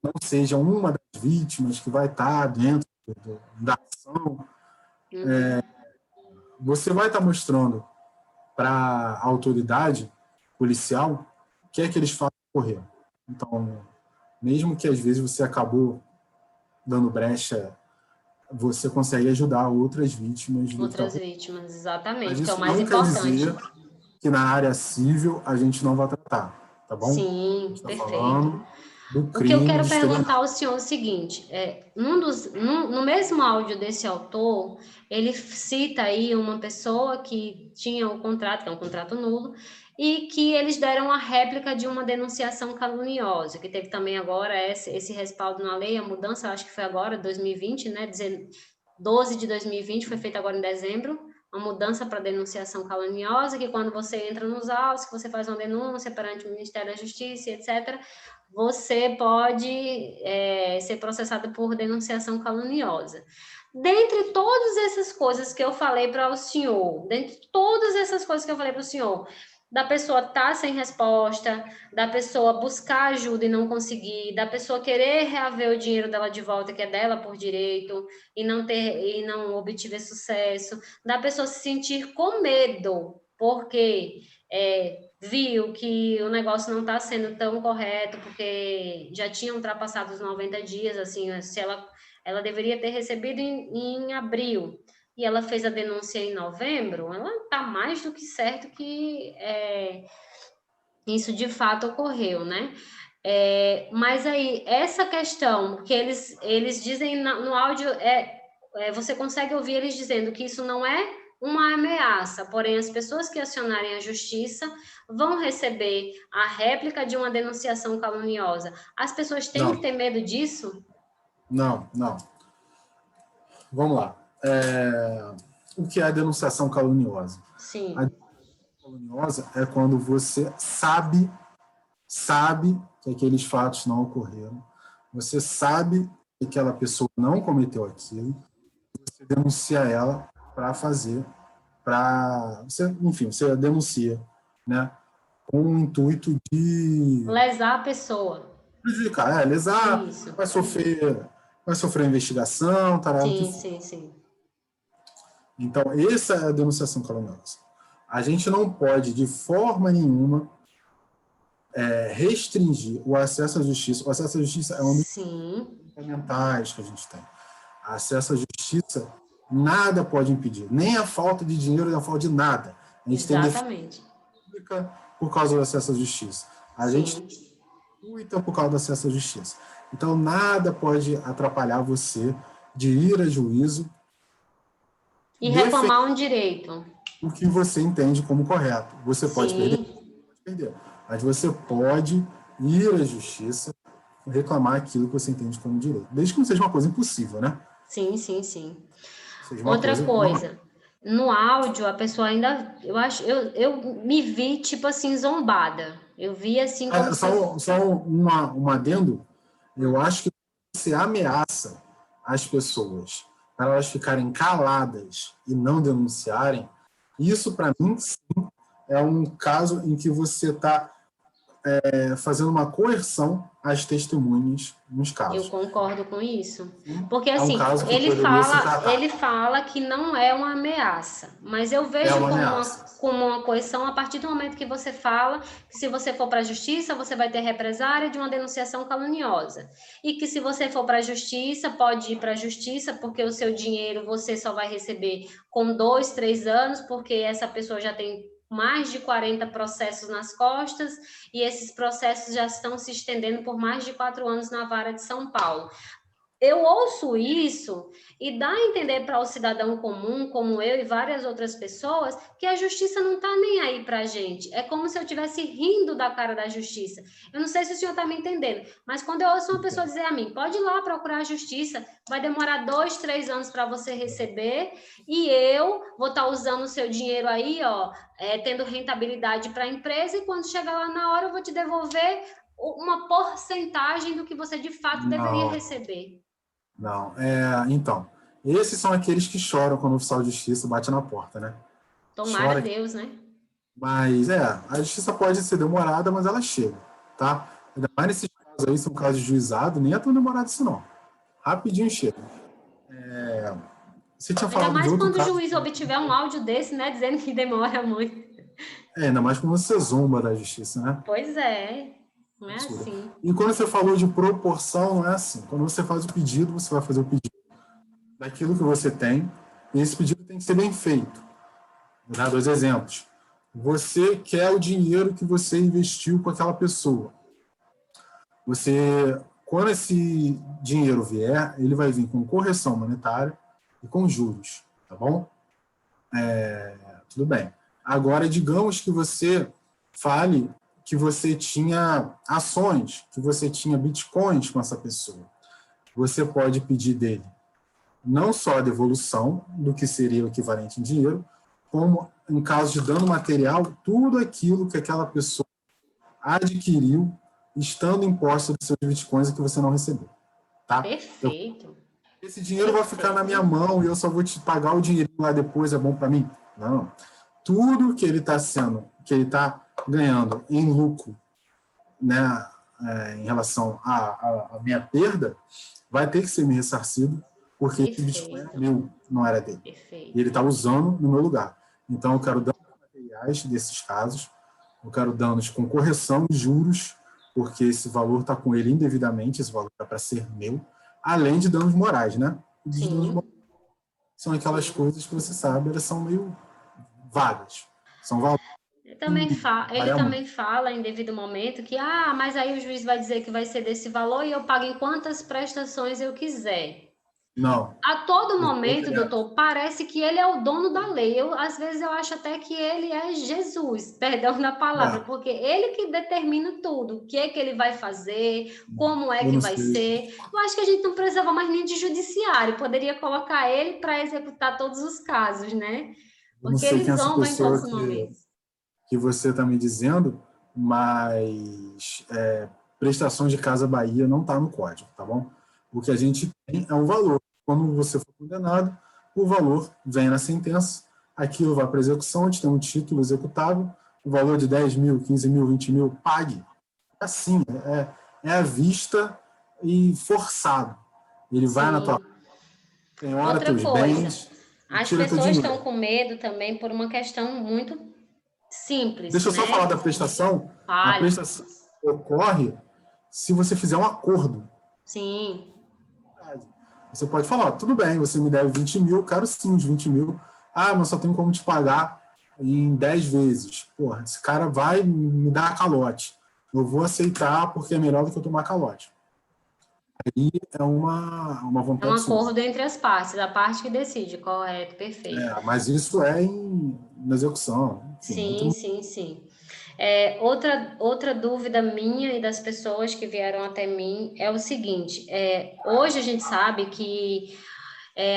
S1: não seja uma das vítimas que vai estar dentro da ação, você vai estar mostrando para a autoridade policial o que é que eles fazem ocorrer. Então, mesmo que às vezes você acabou dando brecha, você consegue ajudar outras vítimas.
S2: Outras vítimas, exatamente,
S1: mas
S2: que é o
S1: isso
S2: mais
S1: não
S2: importante.
S1: quer dizer que na área civil a gente não vai tratar, tá bom?
S2: Sim, perfeito.
S1: Do
S2: O que eu
S1: crime
S2: quero
S1: de
S2: perguntar ao senhor é o seguinte, no mesmo áudio desse autor, ele cita aí uma pessoa que tinha o contrato, que é um contrato nulo, e que eles deram a réplica de uma denunciação caluniosa, que teve também agora esse respaldo na lei, a mudança, acho que foi agora, 2020, né? 12 de 2020, foi feita agora em dezembro, uma mudança para denunciação caluniosa, que quando você entra nos autos, que você faz uma denúncia perante o Ministério da Justiça, etc., você pode ser processado por denunciação caluniosa. Dentre todas essas coisas que eu falei para o senhor, da pessoa estar sem resposta, da pessoa buscar ajuda e não conseguir, da pessoa querer reaver o dinheiro dela de volta, que é dela por direito, e não obter sucesso, da pessoa se sentir com medo, porque viu que o negócio não está sendo tão correto, porque já tinha ultrapassado os 90 dias, assim, se ela deveria ter recebido em abril, e ela fez a denúncia em novembro, ela está mais do que certo que isso de fato ocorreu, né? Mas aí, essa questão que eles dizem no áudio, você consegue ouvir eles dizendo que isso não é uma ameaça, porém as pessoas que acionarem a justiça vão receber a réplica de uma denunciação caluniosa. As pessoas têm que ter medo disso?
S1: Não. Vamos lá. O que é a denunciação caluniosa?
S2: Sim.
S1: A denunciação caluniosa é quando você sabe que aqueles fatos não ocorreram, você sabe que aquela pessoa não cometeu aquilo, você denuncia ela você denuncia, né, com o intuito de
S2: lesar a pessoa.
S1: Prejudicar, lesar,
S2: Isso.
S1: vai sofrer investigação,
S2: Sim.
S1: Então, essa é a denunciação caluniosa. A gente não pode, de forma nenhuma, restringir o acesso à justiça. O acesso à justiça é um dos fundamentais que a gente tem. O acesso à justiça, nada pode impedir. Nem a falta de dinheiro, nem a falta de nada. A gente tem defesa pública por causa do acesso à justiça. A gente luta por causa do acesso à justiça. Então, nada pode atrapalhar você de ir a juízo
S2: e reclamar um direito.
S1: O que você entende como correto. Você pode perder, mas você pode ir à justiça e reclamar aquilo que você entende como direito. Desde que não seja uma coisa impossível, né?
S2: Sim. Outra coisa, no áudio, a pessoa ainda... Eu me vi, tipo assim, zombada. Eu vi assim como...
S1: Só um adendo. Eu acho que você ameaça as pessoas para elas ficarem caladas e não denunciarem. Isso, para mim, sim, é um caso em que você está fazendo uma coerção às testemunhas nos casos.
S2: Eu concordo com isso. Porque, assim,
S1: caso que
S2: ele fala que não é uma ameaça, mas eu vejo como uma coerção a partir do momento que você fala que se você for para a justiça, você vai ter represária de uma denunciação caluniosa. E que se você for para a justiça, pode ir para a justiça, porque o seu dinheiro você só vai receber com 2, 3 anos, porque essa pessoa já tem mais de 40 processos nas costas, e esses processos já estão se estendendo por mais de 4 anos na vara de São Paulo. Eu ouço isso e dá a entender para o cidadão comum, como eu e várias outras pessoas, que a justiça não está nem aí para a gente. É como se eu estivesse rindo da cara da justiça. Eu não sei se o senhor está me entendendo, mas quando eu ouço uma pessoa dizer a mim, pode ir lá procurar a justiça, vai demorar 2, 3 anos para você receber, e eu vou estar usando o seu dinheiro aí, tendo rentabilidade para a empresa, e quando chegar lá na hora eu vou te devolver uma porcentagem do que você de fato deveria receber.
S1: Não, então, esses são aqueles que choram quando o oficial de justiça bate na porta, né?
S2: Tomara Deus, né?
S1: Mas, a justiça pode ser demorada, mas ela chega, tá? Ainda mais nesses casos aí, são casos de juizado, nem é tão demorado isso não. Rapidinho chega. Você tinha falado
S2: ainda mais quando
S1: o
S2: juiz obtiver um áudio desse, né, dizendo que demora muito.
S1: Ainda mais quando você zomba da justiça, né?
S2: Pois é. Não é assim.
S1: E quando você falou de proporção, não é assim. Quando você faz o pedido, você vai fazer o pedido daquilo que você tem, e esse pedido tem que ser bem feito. Vou dar 2 exemplos. Você quer o dinheiro que você investiu com aquela pessoa. Quando esse dinheiro vier, ele vai vir com correção monetária e com juros, tá bom? Tudo bem. Agora, digamos que você fale que você tinha ações, que você tinha bitcoins com essa pessoa. Você pode pedir dele não só a devolução do que seria o equivalente em dinheiro, como, em caso de dano material, tudo aquilo que aquela pessoa adquiriu estando em posse dos seus bitcoins e que você não recebeu. Tá?
S2: Perfeito.
S1: Esse dinheiro vai ficar na minha mão e eu só vou te pagar o dinheiro lá depois, é bom para mim? Não. Tudo que ele está ganhando em lucro, né, em relação à minha perda, vai ter que ser me ressarcido, porque esse Bitcoin é meu, não era dele.
S2: Perfeito.
S1: E ele está usando no meu lugar. Então, eu quero danos materiais desses casos, eu quero danos com correção de juros, porque esse valor está com ele indevidamente, esse valor é para ser meu, além de danos morais, né? Os danos morais são aquelas coisas que você sabe, elas são meio vagas. São valores.
S2: Ele também fala em devido momento que, mas aí o juiz vai dizer que vai ser desse valor e eu pago em quantas prestações eu quiser.
S1: Não.
S2: A todo momento, doutor, parece que ele é o dono da lei. Às vezes eu acho até que ele é Jesus, perdão na palavra, porque ele que determina tudo, o que é que ele vai fazer, como é que vai ser. Eu acho que a gente não precisava mais nem de judiciário, poderia colocar ele para executar todos os casos, né? Porque ele zomba em todos os momentos.
S1: Que você está me dizendo, mas prestações de Casa Bahia não está no código, tá bom? O que a gente tem é um valor. Quando você for condenado, o valor vem na sentença, aquilo vai para execução, a gente tem um título executável, o valor de 10 mil, 15 mil, 20 mil, pague. Assim, é à vista e forçado. Ele vai na tua... Tem hora teus bens...
S2: As pessoas estão com medo também por uma questão muito simples.
S1: Deixa eu só falar da prestação. A prestação ocorre se você fizer um acordo.
S2: Sim.
S1: Você pode falar, tudo bem, você me deve 20 mil, eu quero sim os 20 mil. Mas só tenho como te pagar em 10 vezes. Porra, esse cara vai me dar calote. Eu vou aceitar porque é melhor do que eu tomar calote. Aí é uma vontade.
S2: É um acordo entre as partes, a parte que decide, correto, perfeito.
S1: Mas isso na execução.
S2: Enfim, sim. Outra dúvida minha e das pessoas que vieram até mim é o seguinte: hoje a gente sabe que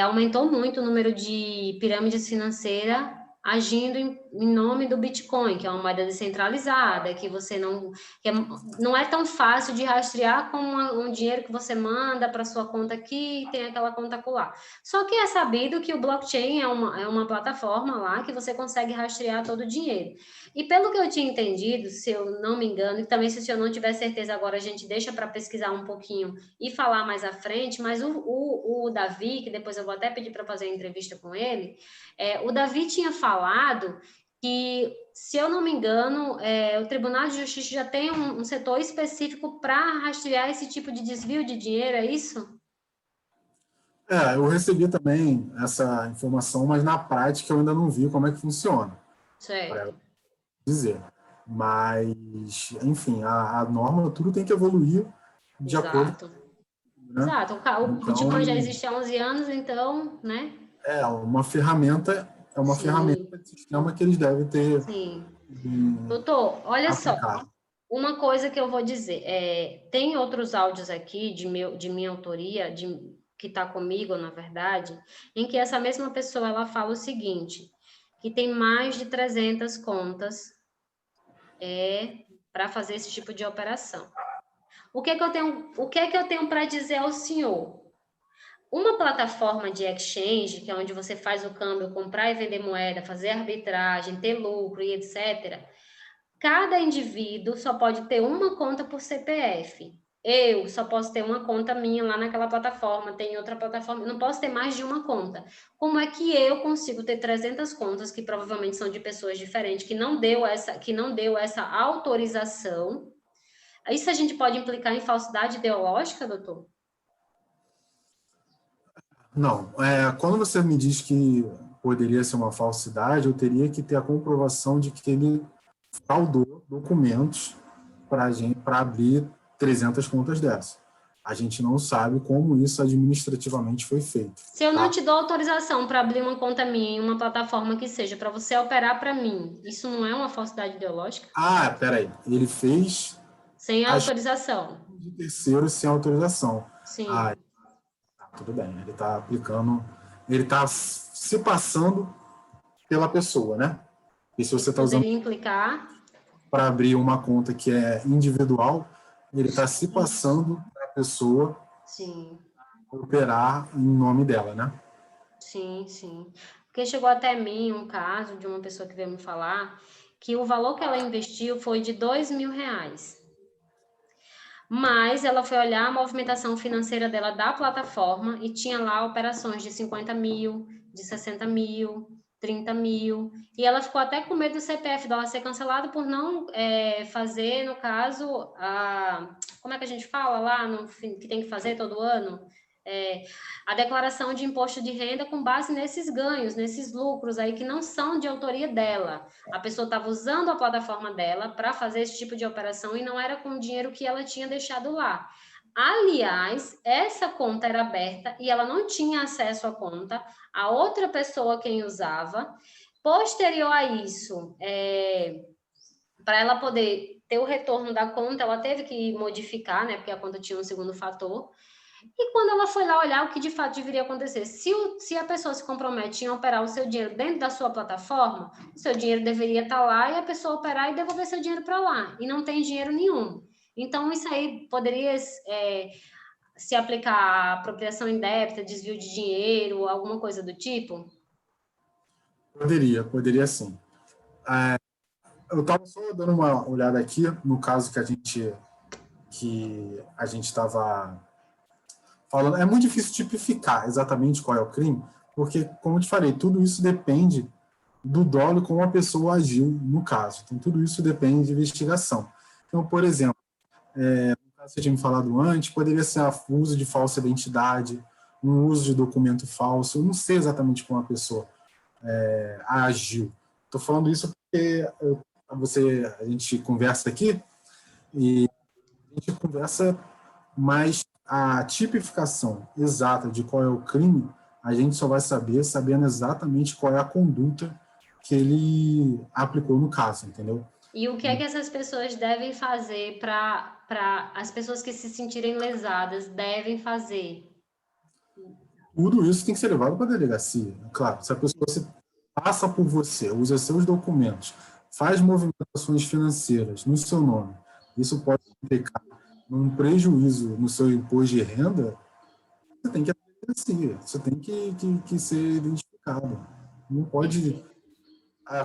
S2: aumentou muito o número de pirâmides financeiras agindo em nome do Bitcoin, que é uma moeda descentralizada, que você não é tão fácil de rastrear como um dinheiro que você manda para sua conta aqui e tem aquela conta acolá. Só que é sabido que o blockchain é uma plataforma lá que você consegue rastrear todo o dinheiro. E pelo que eu tinha entendido, se eu não me engano, e também se eu não tiver certeza agora, a gente deixa para pesquisar um pouquinho e falar mais à frente, mas o Davi, que depois eu vou até pedir para fazer a entrevista com ele, o Davi tinha falado que, se eu não me engano, o Tribunal de Justiça já tem um setor específico para rastrear esse tipo de desvio de dinheiro, é isso?
S1: Eu recebi também essa informação, mas na prática eu ainda não vi como é que funciona.
S2: Certo.
S1: Dizer. Mas, enfim, a norma, tudo tem que evoluir de acordo.
S2: Né? Exato. O Bitcoin já existe há 11 anos, então, né?
S1: Uma ferramenta, ferramenta de sistema que eles devem ter.
S2: Sim. Doutor, olha só. Uma coisa que eu vou dizer, tem outros áudios aqui de minha autoria, que está comigo, na verdade, em que essa mesma pessoa ela fala o seguinte, que tem mais de 300 contas para fazer esse tipo de operação. O que é que eu tenho para dizer ao senhor? Uma plataforma de exchange, que é onde você faz o câmbio, comprar e vender moeda, fazer arbitragem, ter lucro e etc., cada indivíduo só pode ter uma conta por CPF. Eu só posso ter uma conta minha lá naquela plataforma, tem outra plataforma, não posso ter mais de uma conta. Como é que eu consigo ter 300 contas, que provavelmente são de pessoas diferentes, que não deu essa autorização? Isso a gente pode implicar em falsidade ideológica, doutor?
S1: Não. Quando você me diz que poderia ser uma falsidade, eu teria que ter a comprovação de que ele fraudou documentos para abrir 300 contas dessas. A gente não sabe como isso administrativamente foi feito.
S2: Se eu não te dou autorização para abrir uma conta minha em uma plataforma que seja para você operar para mim, isso não é uma falsidade ideológica?
S1: Peraí. Ele fez...
S2: Sem autorização.
S1: De terceiro sem autorização.
S2: Sim.
S1: Tudo bem. Ele está aplicando... Ele está se passando pela pessoa, né? E se você está usando
S2: Poderia implicar.
S1: para abrir uma conta que é individual, ele está se passando para a pessoa
S2: Sim,
S1: operar em nome dela, né?
S2: sim, sim. Porque chegou até mim um caso de uma pessoa que veio me falar que o valor que ela investiu foi de R$ 2.000. Mas ela foi olhar a movimentação financeira dela da plataforma e tinha lá operações de 50 mil, de 60 mil, 30 mil. E ela ficou até com medo do CPF dela ser cancelado por não fazer, no caso, como é que a gente fala lá, que tem que fazer todo ano? A declaração de imposto de renda com base nesses ganhos, nesses lucros aí que não são de autoria dela. A pessoa estava usando a plataforma dela para fazer esse tipo de operação e não era com o dinheiro que ela tinha deixado lá. Aliás, essa conta era aberta e ela não tinha acesso à conta, a outra pessoa quem usava. Posterior a isso, para ela poder ter o retorno da conta, ela teve que modificar, né? Porque a conta tinha um segundo fator. E quando ela foi lá olhar o que de fato deveria acontecer, se a pessoa se compromete em operar o seu dinheiro dentro da sua plataforma, o seu dinheiro deveria estar lá e a pessoa operar e devolver seu dinheiro para lá. E não tem dinheiro nenhum. Então, isso aí poderia se aplicar à apropriação indébita, desvio de dinheiro, alguma coisa do tipo?
S1: Poderia sim. Eu estava só dando uma olhada aqui no caso que a gente estava falando. É muito difícil tipificar exatamente qual é o crime, porque, como eu te falei, tudo isso depende do dolo como a pessoa agiu no caso. Então, tudo isso depende de investigação. Então, por exemplo, no caso que você tinha me falado antes, poderia ser o uso de falsa identidade, um uso de documento falso. Eu não sei exatamente como a pessoa agiu. Estou falando isso porque a gente conversa aqui e a gente conversa, mas a tipificação exata de qual é o crime, a gente só vai saber sabendo exatamente qual é a conduta que ele aplicou no caso, entendeu?
S2: E o que é que essas pessoas devem fazer para as pessoas que se sentirem lesadas devem fazer?
S1: Tudo isso tem que ser levado para a delegacia. Claro, se a pessoa se passa por você, usa seus documentos, faz movimentações financeiras no seu nome, isso pode implicar num prejuízo no seu imposto de renda, você tem que ir à delegacia, você tem que ser identificado. Não pode,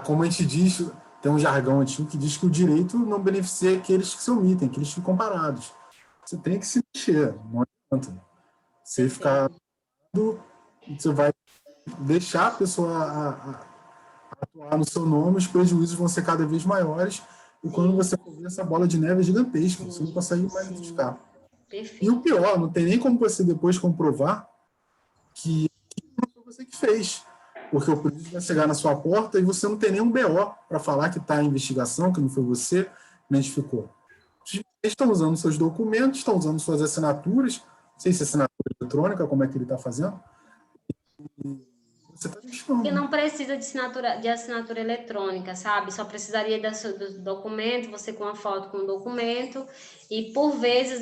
S1: como a gente diz, tem um jargão antigo que diz que o direito não beneficia aqueles que se omitem, aqueles que ficam parados. Você tem que se mexer, não adianta. Você ficar,
S2: Perfeito.
S1: você vai deixar a pessoa atuar no seu nome, os prejuízos vão ser cada vez maiores, e quando
S2: Sim,
S1: você for ver, essa bola de neve é gigantesca, você não
S2: sim,
S1: consegue mais
S2: sim.
S1: identificar. E o
S2: Perfeito.
S1: pior, não tem nem como você depois comprovar que não foi você que fez, porque o prejuízo vai chegar na sua porta e você não tem nenhum BO para falar que está em investigação, que não foi você, identificou. Eles estão usando seus documentos, estão usando suas assinaturas, não sei se é assinatura eletrônica, como é que ele está fazendo, e você está
S2: Que
S1: deixando.
S2: não precisa de assinatura eletrônica, sabe? Só precisaria do documento, você com a foto com o documento, e por vezes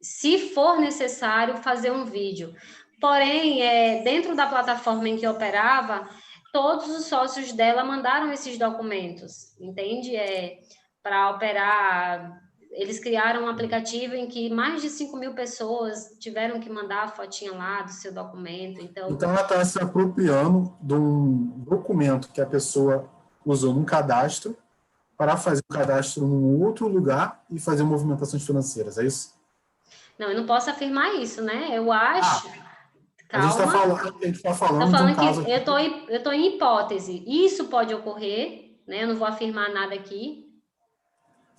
S2: se for necessário, fazer um vídeo. Porém, dentro da plataforma em que operava, todos os sócios dela mandaram esses documentos, entende? Para operar. Eles criaram um aplicativo em que mais de 5 mil pessoas tiveram que mandar a fotinha lá do seu documento. Então,
S1: Então, ela está se apropriando de um documento que a pessoa usou num cadastro para fazer o cadastro num outro lugar e fazer movimentações financeiras, é isso?
S2: não, eu não posso afirmar isso, né? Eu
S1: Ah,
S2: acho. Calma.
S1: a gente tá
S2: Estou
S1: falando de um
S2: falando que
S1: caso aqui.
S2: eu tô em hipótese. Isso pode ocorrer, né? Eu não vou afirmar nada aqui,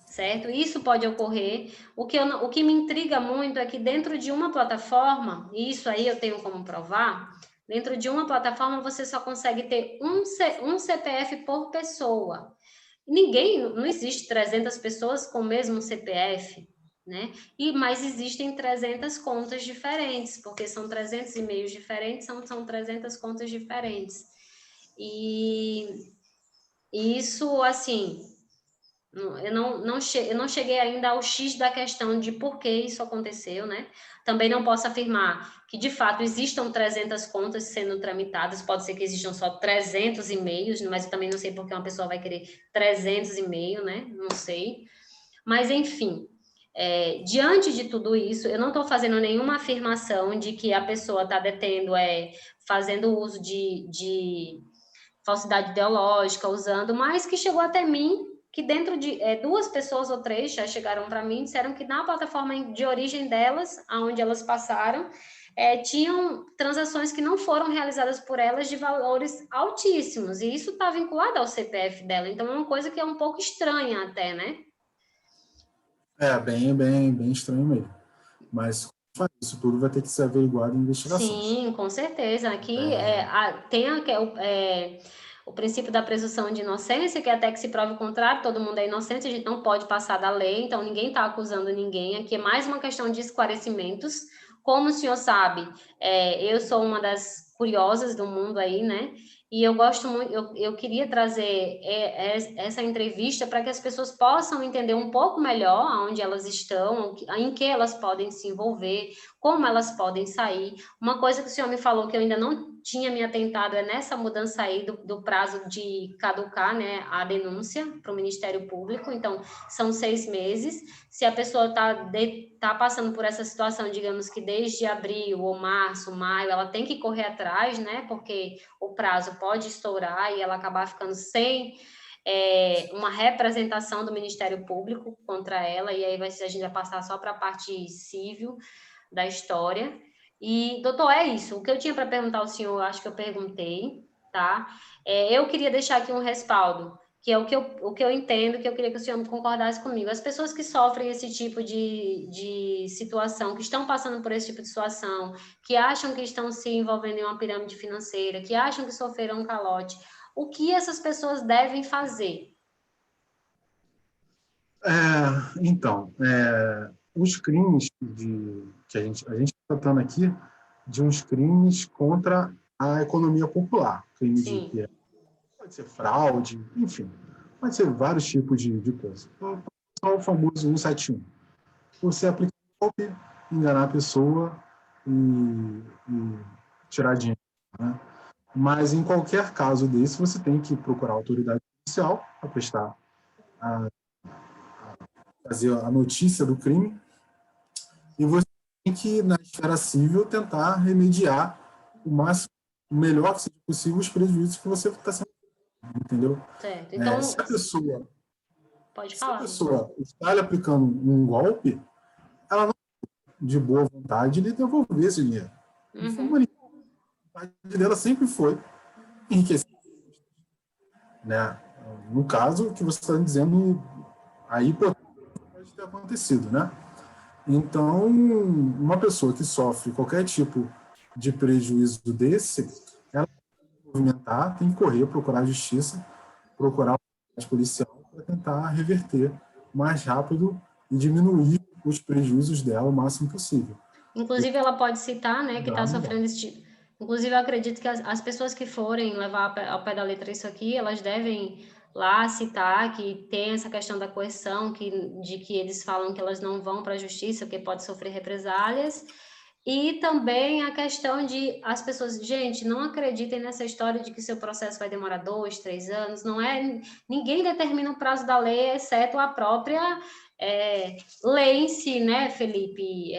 S2: certo? Isso pode ocorrer. O que me intriga muito é que dentro de uma plataforma, e isso aí eu tenho como provar, dentro de uma plataforma você só consegue ter um CPF por pessoa. Não existe 300 pessoas com o mesmo CPF, né? Mas existem 300 contas diferentes, porque são 300 e-mails diferentes, são 300 contas diferentes. E isso, assim, Eu não cheguei ainda ao X da questão de por que isso aconteceu, né? Também não posso afirmar que, de fato, existam 300 contas sendo tramitadas, pode ser que existam só 300 e-mails, mas eu também não sei porque uma pessoa vai querer 300 e-mails, né? Não sei. Mas, enfim, diante de tudo isso, eu não estou fazendo nenhuma afirmação de que a pessoa está detendo, fazendo uso de falsidade ideológica, usando, mas que chegou até mim, que dentro de 2 pessoas ou 3 já chegaram para mim, disseram que na plataforma de origem delas, aonde elas passaram, tinham transações que não foram realizadas por elas de valores altíssimos, e isso está vinculado ao CPF dela, então é uma coisa que é um pouco estranha até, né?
S1: Bem estranho mesmo. Mas isso tudo vai ter que ser averiguado em investigações.
S2: Sim, com certeza. Aqui tem o princípio da presunção de inocência, que até que se prove o contrário, todo mundo é inocente, a gente não pode passar da lei, então ninguém está acusando ninguém. Aqui é mais uma questão de esclarecimentos. Como o senhor sabe, eu sou uma das curiosas do mundo aí, né? E eu gosto muito, eu queria trazer essa entrevista para que as pessoas possam entender um pouco melhor aonde elas estão, em que elas podem se envolver, como elas podem sair. Uma coisa que o senhor me falou que eu ainda não tinha me atentado nessa mudança aí do prazo de caducar, né, a denúncia para o Ministério Público. Então, são 6 meses. Se a pessoa tá passando por essa situação, digamos que desde abril ou março, maio, ela tem que correr atrás, né, porque o prazo pode estourar e ela acabar ficando sem uma representação do Ministério Público contra ela, e aí a gente vai passar só para a parte civil da história. E, doutor, é isso. O que eu tinha para perguntar ao senhor, acho que eu perguntei, tá? Eu queria deixar aqui um respaldo, que é o que eu entendo, que eu queria que o senhor concordasse comigo. As pessoas que sofrem esse tipo de situação, que estão passando por esse tipo de situação, que acham que estão se envolvendo em uma pirâmide financeira, que acham que sofreram um calote, o que essas pessoas devem fazer?
S1: Então, os crimes que a gente está tratando aqui de uns crimes contra a economia popular, crime
S2: Sim.
S1: pode ser fraude, enfim, pode ser vários tipos de coisa. Só o famoso 171. Você aplicar um golpe, enganar a pessoa e tirar dinheiro, né? Mas em qualquer caso desse, você tem que procurar a autoridade policial para fazer a notícia do crime, e você tem que, na esfera civil, tentar remediar o melhor que seja possível os prejuízos que você está sendo, entendeu?
S2: Certo. Então,
S1: Se a pessoa
S2: pode
S1: se a
S2: falar.
S1: pessoa está lhe aplicando um golpe, ela não de boa vontade lhe devolver esse dinheiro. De forma nenhuma. A vontade dela sempre foi enriquecer, né? No caso que você está dizendo, aí pode ter acontecido, né? Então, uma pessoa que sofre qualquer tipo de prejuízo desse, ela tem que movimentar, tem que correr, procurar a justiça, procurar a policial para tentar reverter mais rápido e diminuir os prejuízos dela o máximo possível.
S2: Inclusive, ela pode citar, né, que está
S1: Não dá.
S2: sofrendo esse tipo. Inclusive, eu acredito que as pessoas que forem levar ao pé da letra isso aqui, elas devem lá citar que tem essa questão da coerção, de que eles falam que elas não vão para a justiça, porque pode sofrer represálias. E também a questão de as pessoas, gente, não acreditem nessa história de que seu processo vai demorar 2, 3 anos, não é, ninguém determina o prazo da lei, exceto a própria lei em si, né, Felipe?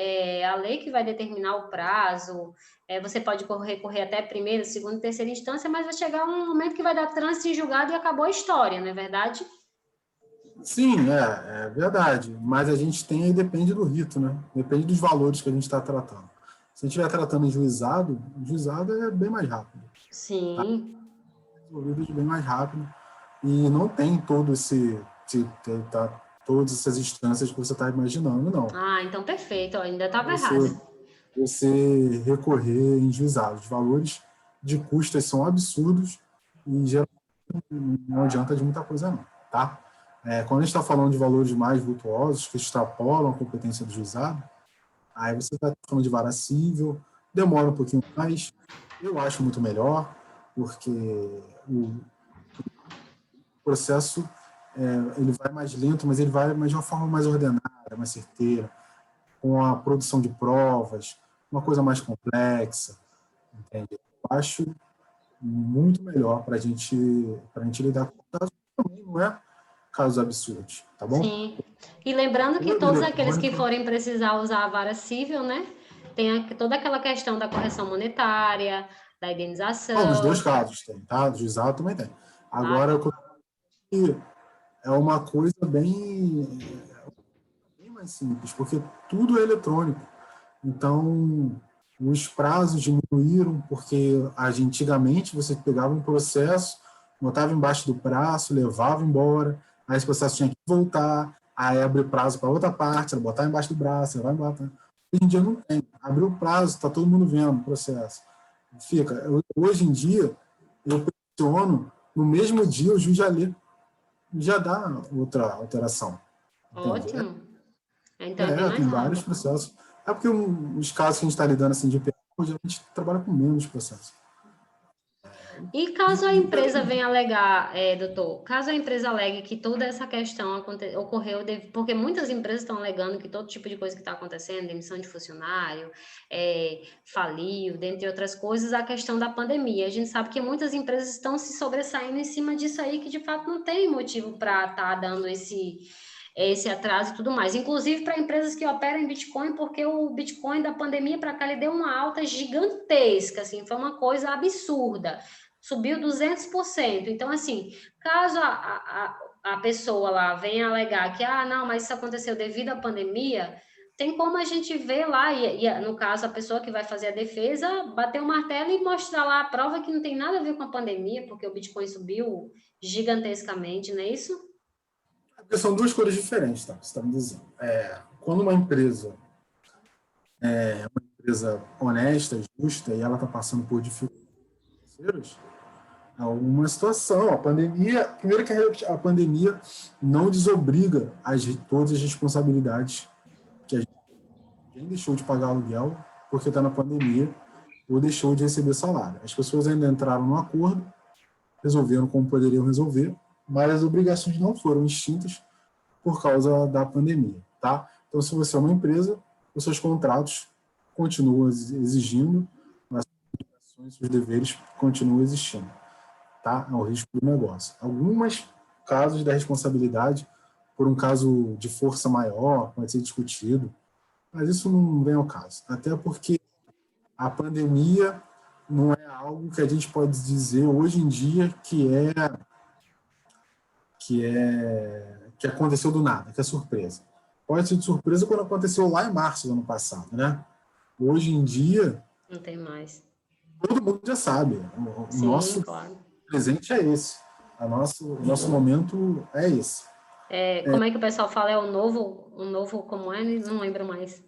S2: A lei que vai determinar o prazo, você pode recorrer até primeira, segunda, terceira instância, mas vai chegar um momento que vai dar trânsito em julgado e acabou a história, não é verdade?
S1: Sim, é verdade. Mas a gente tem aí, depende do rito, né? Depende dos valores que a gente está tratando. Se a gente estiver tratando em juizado, o juizado é bem mais rápido.
S2: Sim.
S1: Resolvido bem mais rápido. E não tem todas essas instâncias que você está imaginando, não.
S2: Ah, então perfeito, ainda estava
S1: Você,
S2: errado.
S1: você recorrer em juizado. Os valores de custas são absurdos e geralmente não adianta de muita coisa, não. Tá? Quando a gente está falando de valores mais vultuosos, que extrapolam a competência do juizado, aí você está falando de vara cível, demora um pouquinho mais, eu acho muito melhor, porque o processo ele vai mais lento, mas ele vai mais de uma forma mais ordenada, mais certeira, com a produção de provas, uma coisa mais complexa, entende? Eu acho muito melhor para a gente lidar com casos que também não é casos absurdos, tá bom?
S2: Sim. E lembrando que
S1: Tudo
S2: todos aqueles que
S1: eletrônico.
S2: forem precisar usar a vara civil, né? Tem toda aquela questão da correção monetária, da
S1: Não, nos dois
S2: indenização.
S1: casos tem, tá? Do juizado também tem.
S2: Ah,
S1: Agora,
S2: tá.
S1: é uma coisa bem mais simples, porque tudo é eletrônico. Então, os prazos diminuíram, porque antigamente você pegava um processo, botava embaixo do braço, levava embora, aí esse processo tinha que voltar, aí abre prazo para outra parte, botar embaixo do braço, levar embora. Hoje em dia não tem. Abriu o prazo, está todo mundo vendo o processo. Hoje em dia, eu pressiono, no mesmo dia o juiz já dá outra alteração. Entende?
S2: Ótimo. Então é bem mais
S1: Tem vários
S2: rápido.
S1: processos. É porque os casos que a gente está lidando assim de penal, a gente trabalha com menos processos.
S2: E
S1: E,
S2: caso a
S1: e
S2: empresa venha alegar, doutor, caso a empresa alegue que toda essa questão ocorreu, porque muitas empresas estão alegando que todo tipo de coisa que está acontecendo, demissão de funcionário, faliu, dentre outras coisas, a questão da pandemia. A gente sabe que muitas empresas estão se sobressaindo em cima disso aí, que de fato não tem motivo para estar dando esse atraso e tudo mais. Inclusive para empresas que operam em Bitcoin, porque o Bitcoin da pandemia para cá ele deu uma alta gigantesca, assim, foi uma coisa absurda. Subiu 200%. Então, assim, caso a pessoa lá venha alegar que, não, mas isso aconteceu devido à pandemia, tem como a gente ver lá, no caso, a pessoa que vai fazer a defesa, bater o martelo e mostrar lá a prova que não tem nada a ver com a pandemia, porque o Bitcoin subiu gigantescamente, não é isso?
S1: porque são duas coisas diferentes, tá? Você está me dizendo. Quando uma empresa é uma empresa honesta, justa, e ela está passando por dificuldades financeiras, é uma situação. A pandemia, primeiro que a pandemia não desobriga todas as responsabilidades que a gente quem deixou de pagar aluguel porque está na pandemia ou deixou de receber salário. As pessoas ainda entraram no acordo, resolveram como poderiam resolver, mas as obrigações não foram extintas por causa da pandemia, tá? Então, se você é uma empresa, os seus contratos continuam exigindo, as obrigações, os deveres continuam existindo, tá? É o risco do negócio. Alguns casos da responsabilidade, por um caso de força maior, pode ser discutido, mas isso não vem ao caso. Até porque a pandemia não é algo que a gente pode dizer hoje em dia que aconteceu do nada, que é surpresa. Pode ser de surpresa quando aconteceu lá em março do ano passado, né? Hoje em dia,
S2: Não tem mais.
S1: todo mundo já sabe. O
S2: Sim,
S1: nosso
S2: claro.
S1: presente é esse. O nosso momento é esse.
S2: Como é que o pessoal fala? É o novo como é? Não lembro mais.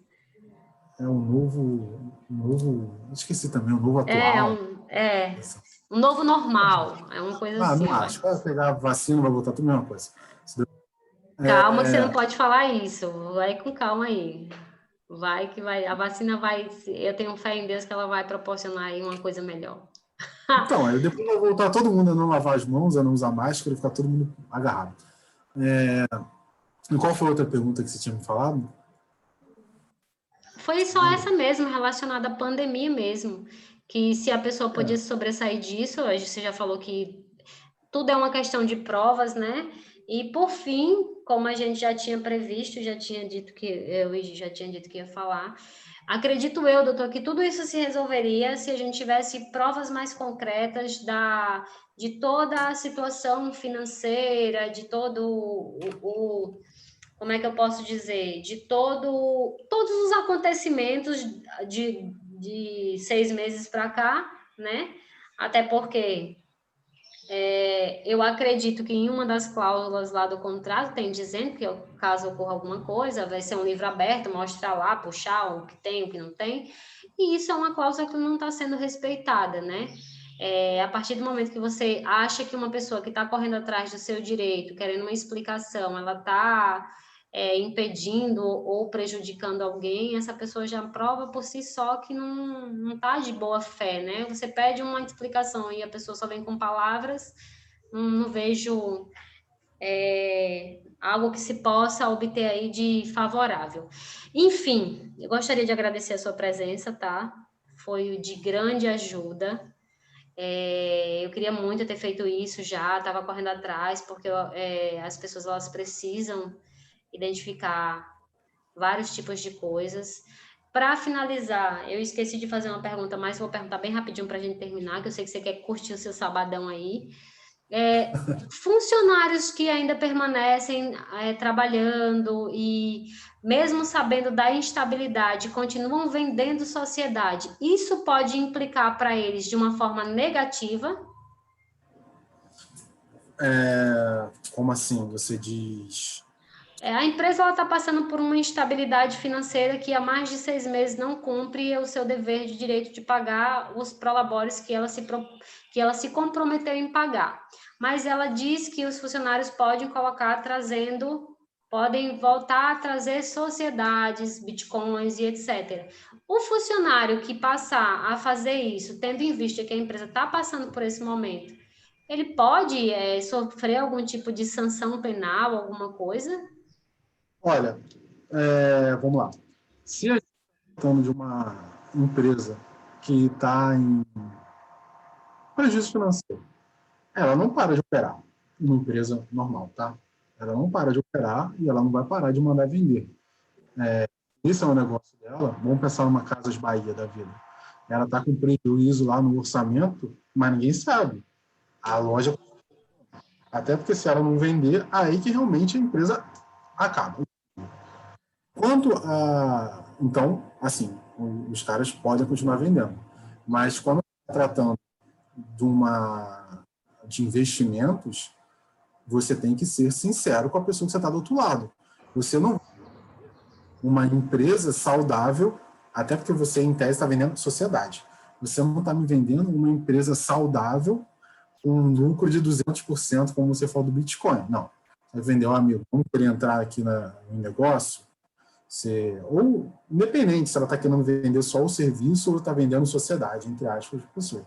S1: É esqueci também, o novo
S2: É
S1: atual.
S2: um novo normal. É uma coisa
S1: Não
S2: assim.
S1: acho. Vai pegar a vacina, vai voltar tudo a mesma coisa.
S2: Calma que você não pode falar isso. Vai com calma aí. Vai que vai. A vacina vai. Eu tenho fé em Deus que ela vai proporcionar aí uma coisa melhor.
S1: Então, aí depois vai voltar todo mundo a não lavar as mãos, a não usar máscara e ficar todo mundo agarrado. E qual foi a outra pergunta que você tinha me falado?
S2: Foi só essa mesmo, relacionada à pandemia mesmo. Que se a pessoa podia se sobressair disso, hoje você já falou que tudo é uma questão de provas, né? E por fim, como a gente já tinha previsto, já tinha dito que eu já tinha dito que ia falar, acredito eu, doutor, que tudo isso se resolveria se a gente tivesse provas mais concretas de toda a situação financeira, de todo como é que eu posso dizer, todos os acontecimentos de 6 meses para cá, né? Até porque eu acredito que em uma das cláusulas lá do contrato tem dizendo que caso ocorra alguma coisa, vai ser um livro aberto, mostrar lá, puxar o que tem, o que não tem, e isso é uma cláusula que não está sendo respeitada, né? A partir do momento que você acha que uma pessoa que está correndo atrás do seu direito, querendo uma explicação, ela está impedindo ou prejudicando alguém, essa pessoa já prova por si só que não está de boa fé, né? Você pede uma explicação e a pessoa só vem com palavras, não vejo algo que se possa obter aí de favorável. Enfim, eu gostaria de agradecer a sua presença, tá? Foi de grande ajuda. Eu queria muito ter feito isso já, estava correndo atrás, porque as pessoas elas precisam identificar vários tipos de coisas. Para finalizar, eu esqueci de fazer uma pergunta, mas vou perguntar bem rapidinho para a gente terminar, que eu sei que você quer curtir o seu sabadão aí. Funcionários que ainda permanecem trabalhando e, mesmo sabendo da instabilidade, continuam vendendo sociedade, isso pode implicar para eles de uma forma negativa?
S1: Como assim? Você diz...
S2: A empresa está passando por uma instabilidade financeira que há mais de 6 meses não cumpre o seu dever de direito de pagar os prolabores que ela se comprometeu em pagar. Mas ela diz que os funcionários podem voltar a trazer sociedades, bitcoins e etc. O funcionário que passar a fazer isso, tendo em vista que a empresa está passando por esse momento, ele pode sofrer algum tipo de sanção penal, alguma coisa?
S1: Olha, vamos lá. Se a gente está falando de uma empresa que está em prejuízo financeiro, ela não para de operar. Uma empresa normal, tá? Ela não para de operar e ela não vai parar de mandar vender. Esse é o negócio dela. Vamos pensar numa Casas Bahia da vida. Ela está com prejuízo lá no orçamento, mas ninguém sabe. A loja... Até porque se ela não vender, aí que realmente a empresa acaba. Quanto a... Então, assim, os caras podem continuar vendendo. Mas quando está tratando de investimentos, você tem que ser sincero com a pessoa que você está do outro lado. Você não... Uma empresa saudável, até porque você, em tese, está vendendo sociedade. Você não está me vendendo uma empresa saudável com um lucro de 200%, como você falou do Bitcoin. Não. Você vendeu, amigo, vamos querer entrar aqui no negócio? Ou, independente se ela está querendo vender só o serviço ou está vendendo sociedade, entre aspas, de pessoa.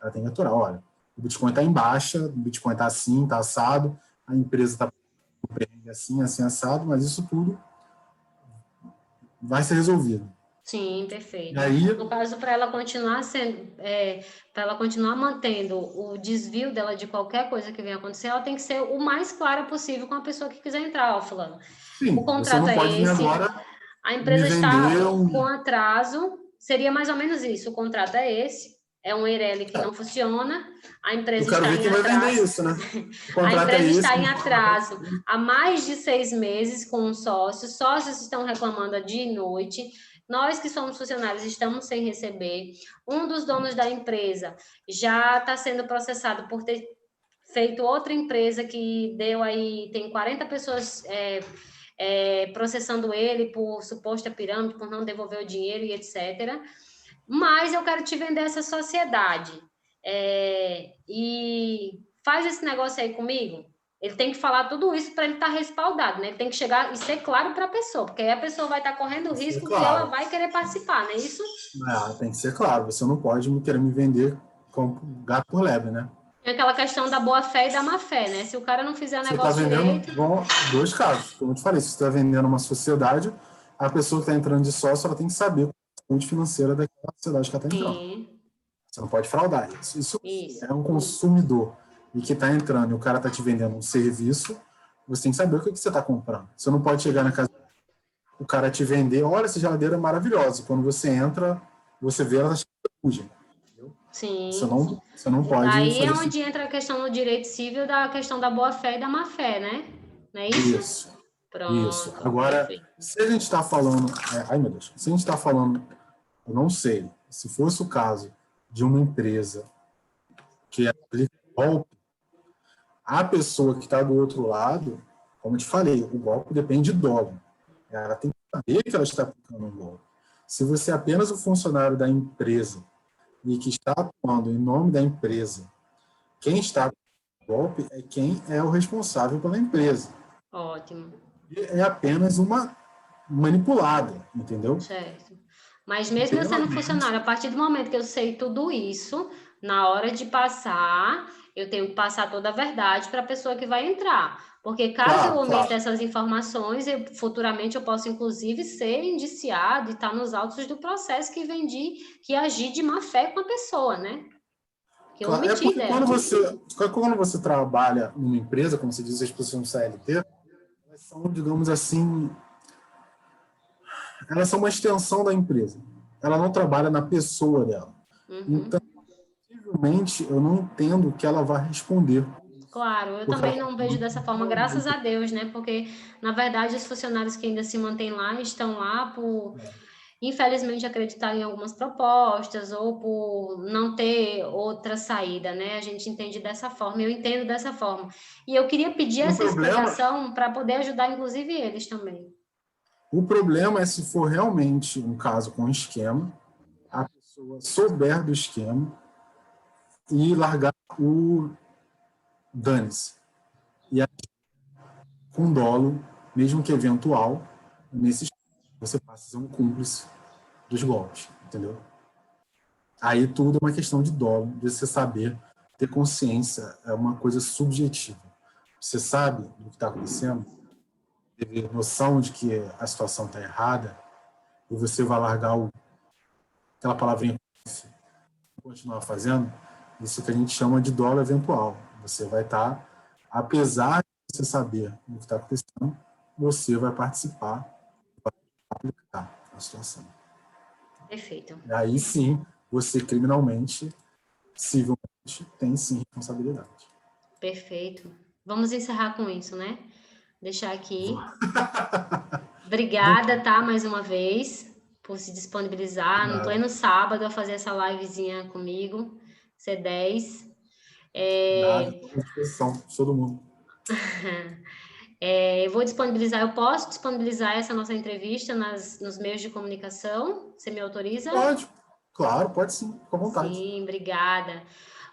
S1: Ela tem que aturar. Olha, o Bitcoin está em baixa, o Bitcoin está assim, está assado, a empresa está assim, assim, assado, mas isso tudo vai ser resolvido.
S2: Sim, perfeito.
S1: Aí,
S2: no caso, para ela continuar para ela continuar mantendo o desvio dela de qualquer coisa que venha acontecer, ela tem que ser o mais clara possível com a pessoa que quiser entrar, fulano.
S1: sim,
S2: O
S1: você
S2: contrato
S1: não
S2: é
S1: pode vir
S2: esse,
S1: agora
S2: a
S1: me
S2: empresa está
S1: vender
S2: com atraso, seria mais ou menos isso, o contrato é esse, é um EIRELI que não funciona, a
S1: Eu
S2: empresa
S1: quero
S2: está
S1: ver
S2: em
S1: quem vai vender
S2: atraso,
S1: isso, né? O
S2: a
S1: contrato é
S2: empresa
S1: esse.
S2: está em atraso há mais de 6 meses com os sócios estão reclamando dia e noite, nós que somos funcionários estamos sem receber, um dos donos da empresa já está sendo processado por ter feito outra empresa que deu aí, tem 40 pessoas processando ele por suposta pirâmide, por não devolver o dinheiro e etc. Mas eu quero te vender essa sociedade. E faz esse negócio aí comigo. Ele tem que falar tudo isso para ele estar respaldado, né? Ele tem que chegar e ser claro para a pessoa, porque aí a pessoa vai estar correndo o risco que ela vai querer participar, não é isso?
S1: Tem que ser claro. Você não pode querer me vender como gato por lebre, né?
S2: Tem aquela questão da boa-fé e da má-fé, né? Se o cara não fizer o
S1: Você está
S2: negócio
S1: vendendo
S2: direito...
S1: dois casos. Como eu te falei, se você está vendendo uma sociedade, a pessoa que está entrando de sócio, ela tem que saber a saúde financeira daquela sociedade que ela está entrando.
S2: Sim.
S1: Você não pode fraudar isso. Isso
S2: Isso.
S1: é um consumidor e que está entrando e o cara está te vendendo um serviço, você tem que saber o que você está comprando. Você não pode chegar na casa, o cara te vender, olha, essa geladeira é maravilhosa. Quando você entra, você vê ela cheia de ferrugem.
S2: Sim.
S1: Você não pode
S2: Aí
S1: fazer
S2: é onde entra a questão do direito civil, da questão da boa-fé e da má-fé, né? Não é isso?
S1: Isso.
S2: Pronto.
S1: Isso. Agora,
S2: perfeito.
S1: se a gente está falando... ai, meu Deus. Se a gente está falando... Eu não sei. Se fosse o caso de uma empresa que aplica golpe, a pessoa que está do outro lado, como eu te falei, o golpe depende de dólar. Ela tem que saber que ela está aplicando um golpe. Se você é apenas o funcionário da empresa e que está atuando em nome da empresa, quem está aplicando o golpe é quem é o responsável pela empresa.
S2: Ótimo.
S1: É apenas uma manipulada, entendeu?
S2: Certo. Mas mesmo eu sendo funcionário, a partir do momento que eu sei tudo isso, na hora de passar, eu tenho que passar toda a verdade para a pessoa que vai entrar. Porque caso eu omita
S1: Claro.
S2: essas informações, futuramente eu posso, inclusive, ser indiciado e estar nos autos do processo que agi de má fé com a pessoa, né? Que eu
S1: Claro. É
S2: omiti
S1: porque
S2: dela.
S1: quando você trabalha numa empresa, como você diz, as pessoas no CLT, elas são, digamos assim, elas são uma extensão da empresa. Ela não trabalha na pessoa dela. Então, possivelmente, eu não entendo que ela vai responder.
S2: Claro, eu
S1: Porque
S2: também
S1: ela
S2: não vejo dessa forma, graças a Deus, né? Porque, na verdade, os funcionários que ainda se mantêm lá estão lá por, infelizmente, acreditar em algumas propostas ou por não ter outra saída, né? A gente entende dessa forma, eu entendo dessa forma. E eu queria pedir
S1: o
S2: essa
S1: problema,
S2: explicação para poder ajudar, inclusive, eles também.
S1: o problema é se for realmente um caso com esquema, a pessoa souber do esquema e largar o dane-se. E aí, com dolo, mesmo que eventual, nesse você passa a ser um cúmplice dos golpes, entendeu? Aí tudo é uma questão de dolo, de você saber, ter consciência, é uma coisa subjetiva. Você sabe do que está acontecendo, ter noção de que a situação está errada, e você vai largar aquela palavrinha e continuar fazendo, isso que a gente chama de dolo eventual. Você vai estar, apesar de você saber o que está acontecendo, você vai participar, vai aplicar a situação.
S2: Perfeito.
S1: E aí sim, você criminalmente, civilmente, tem sim responsabilidade.
S2: Perfeito. Vamos encerrar com isso, né? Deixar aqui. Obrigada, tá? Mais uma vez, por se disponibilizar no pleno sábado a fazer essa livezinha comigo, C10.
S1: Nada, estou à disposição de todo mundo.
S2: Eu posso disponibilizar essa nossa entrevista nos meios de comunicação? Você me autoriza?
S1: Pode, claro, pode sim, com vontade.
S2: Sim, obrigada.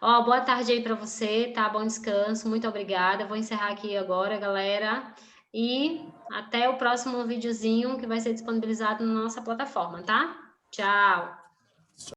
S2: Ó, boa tarde aí para você, tá? Bom descanso, muito obrigada. Vou encerrar aqui agora, galera. E até o próximo videozinho que vai ser disponibilizado na nossa plataforma, tá? Tchau!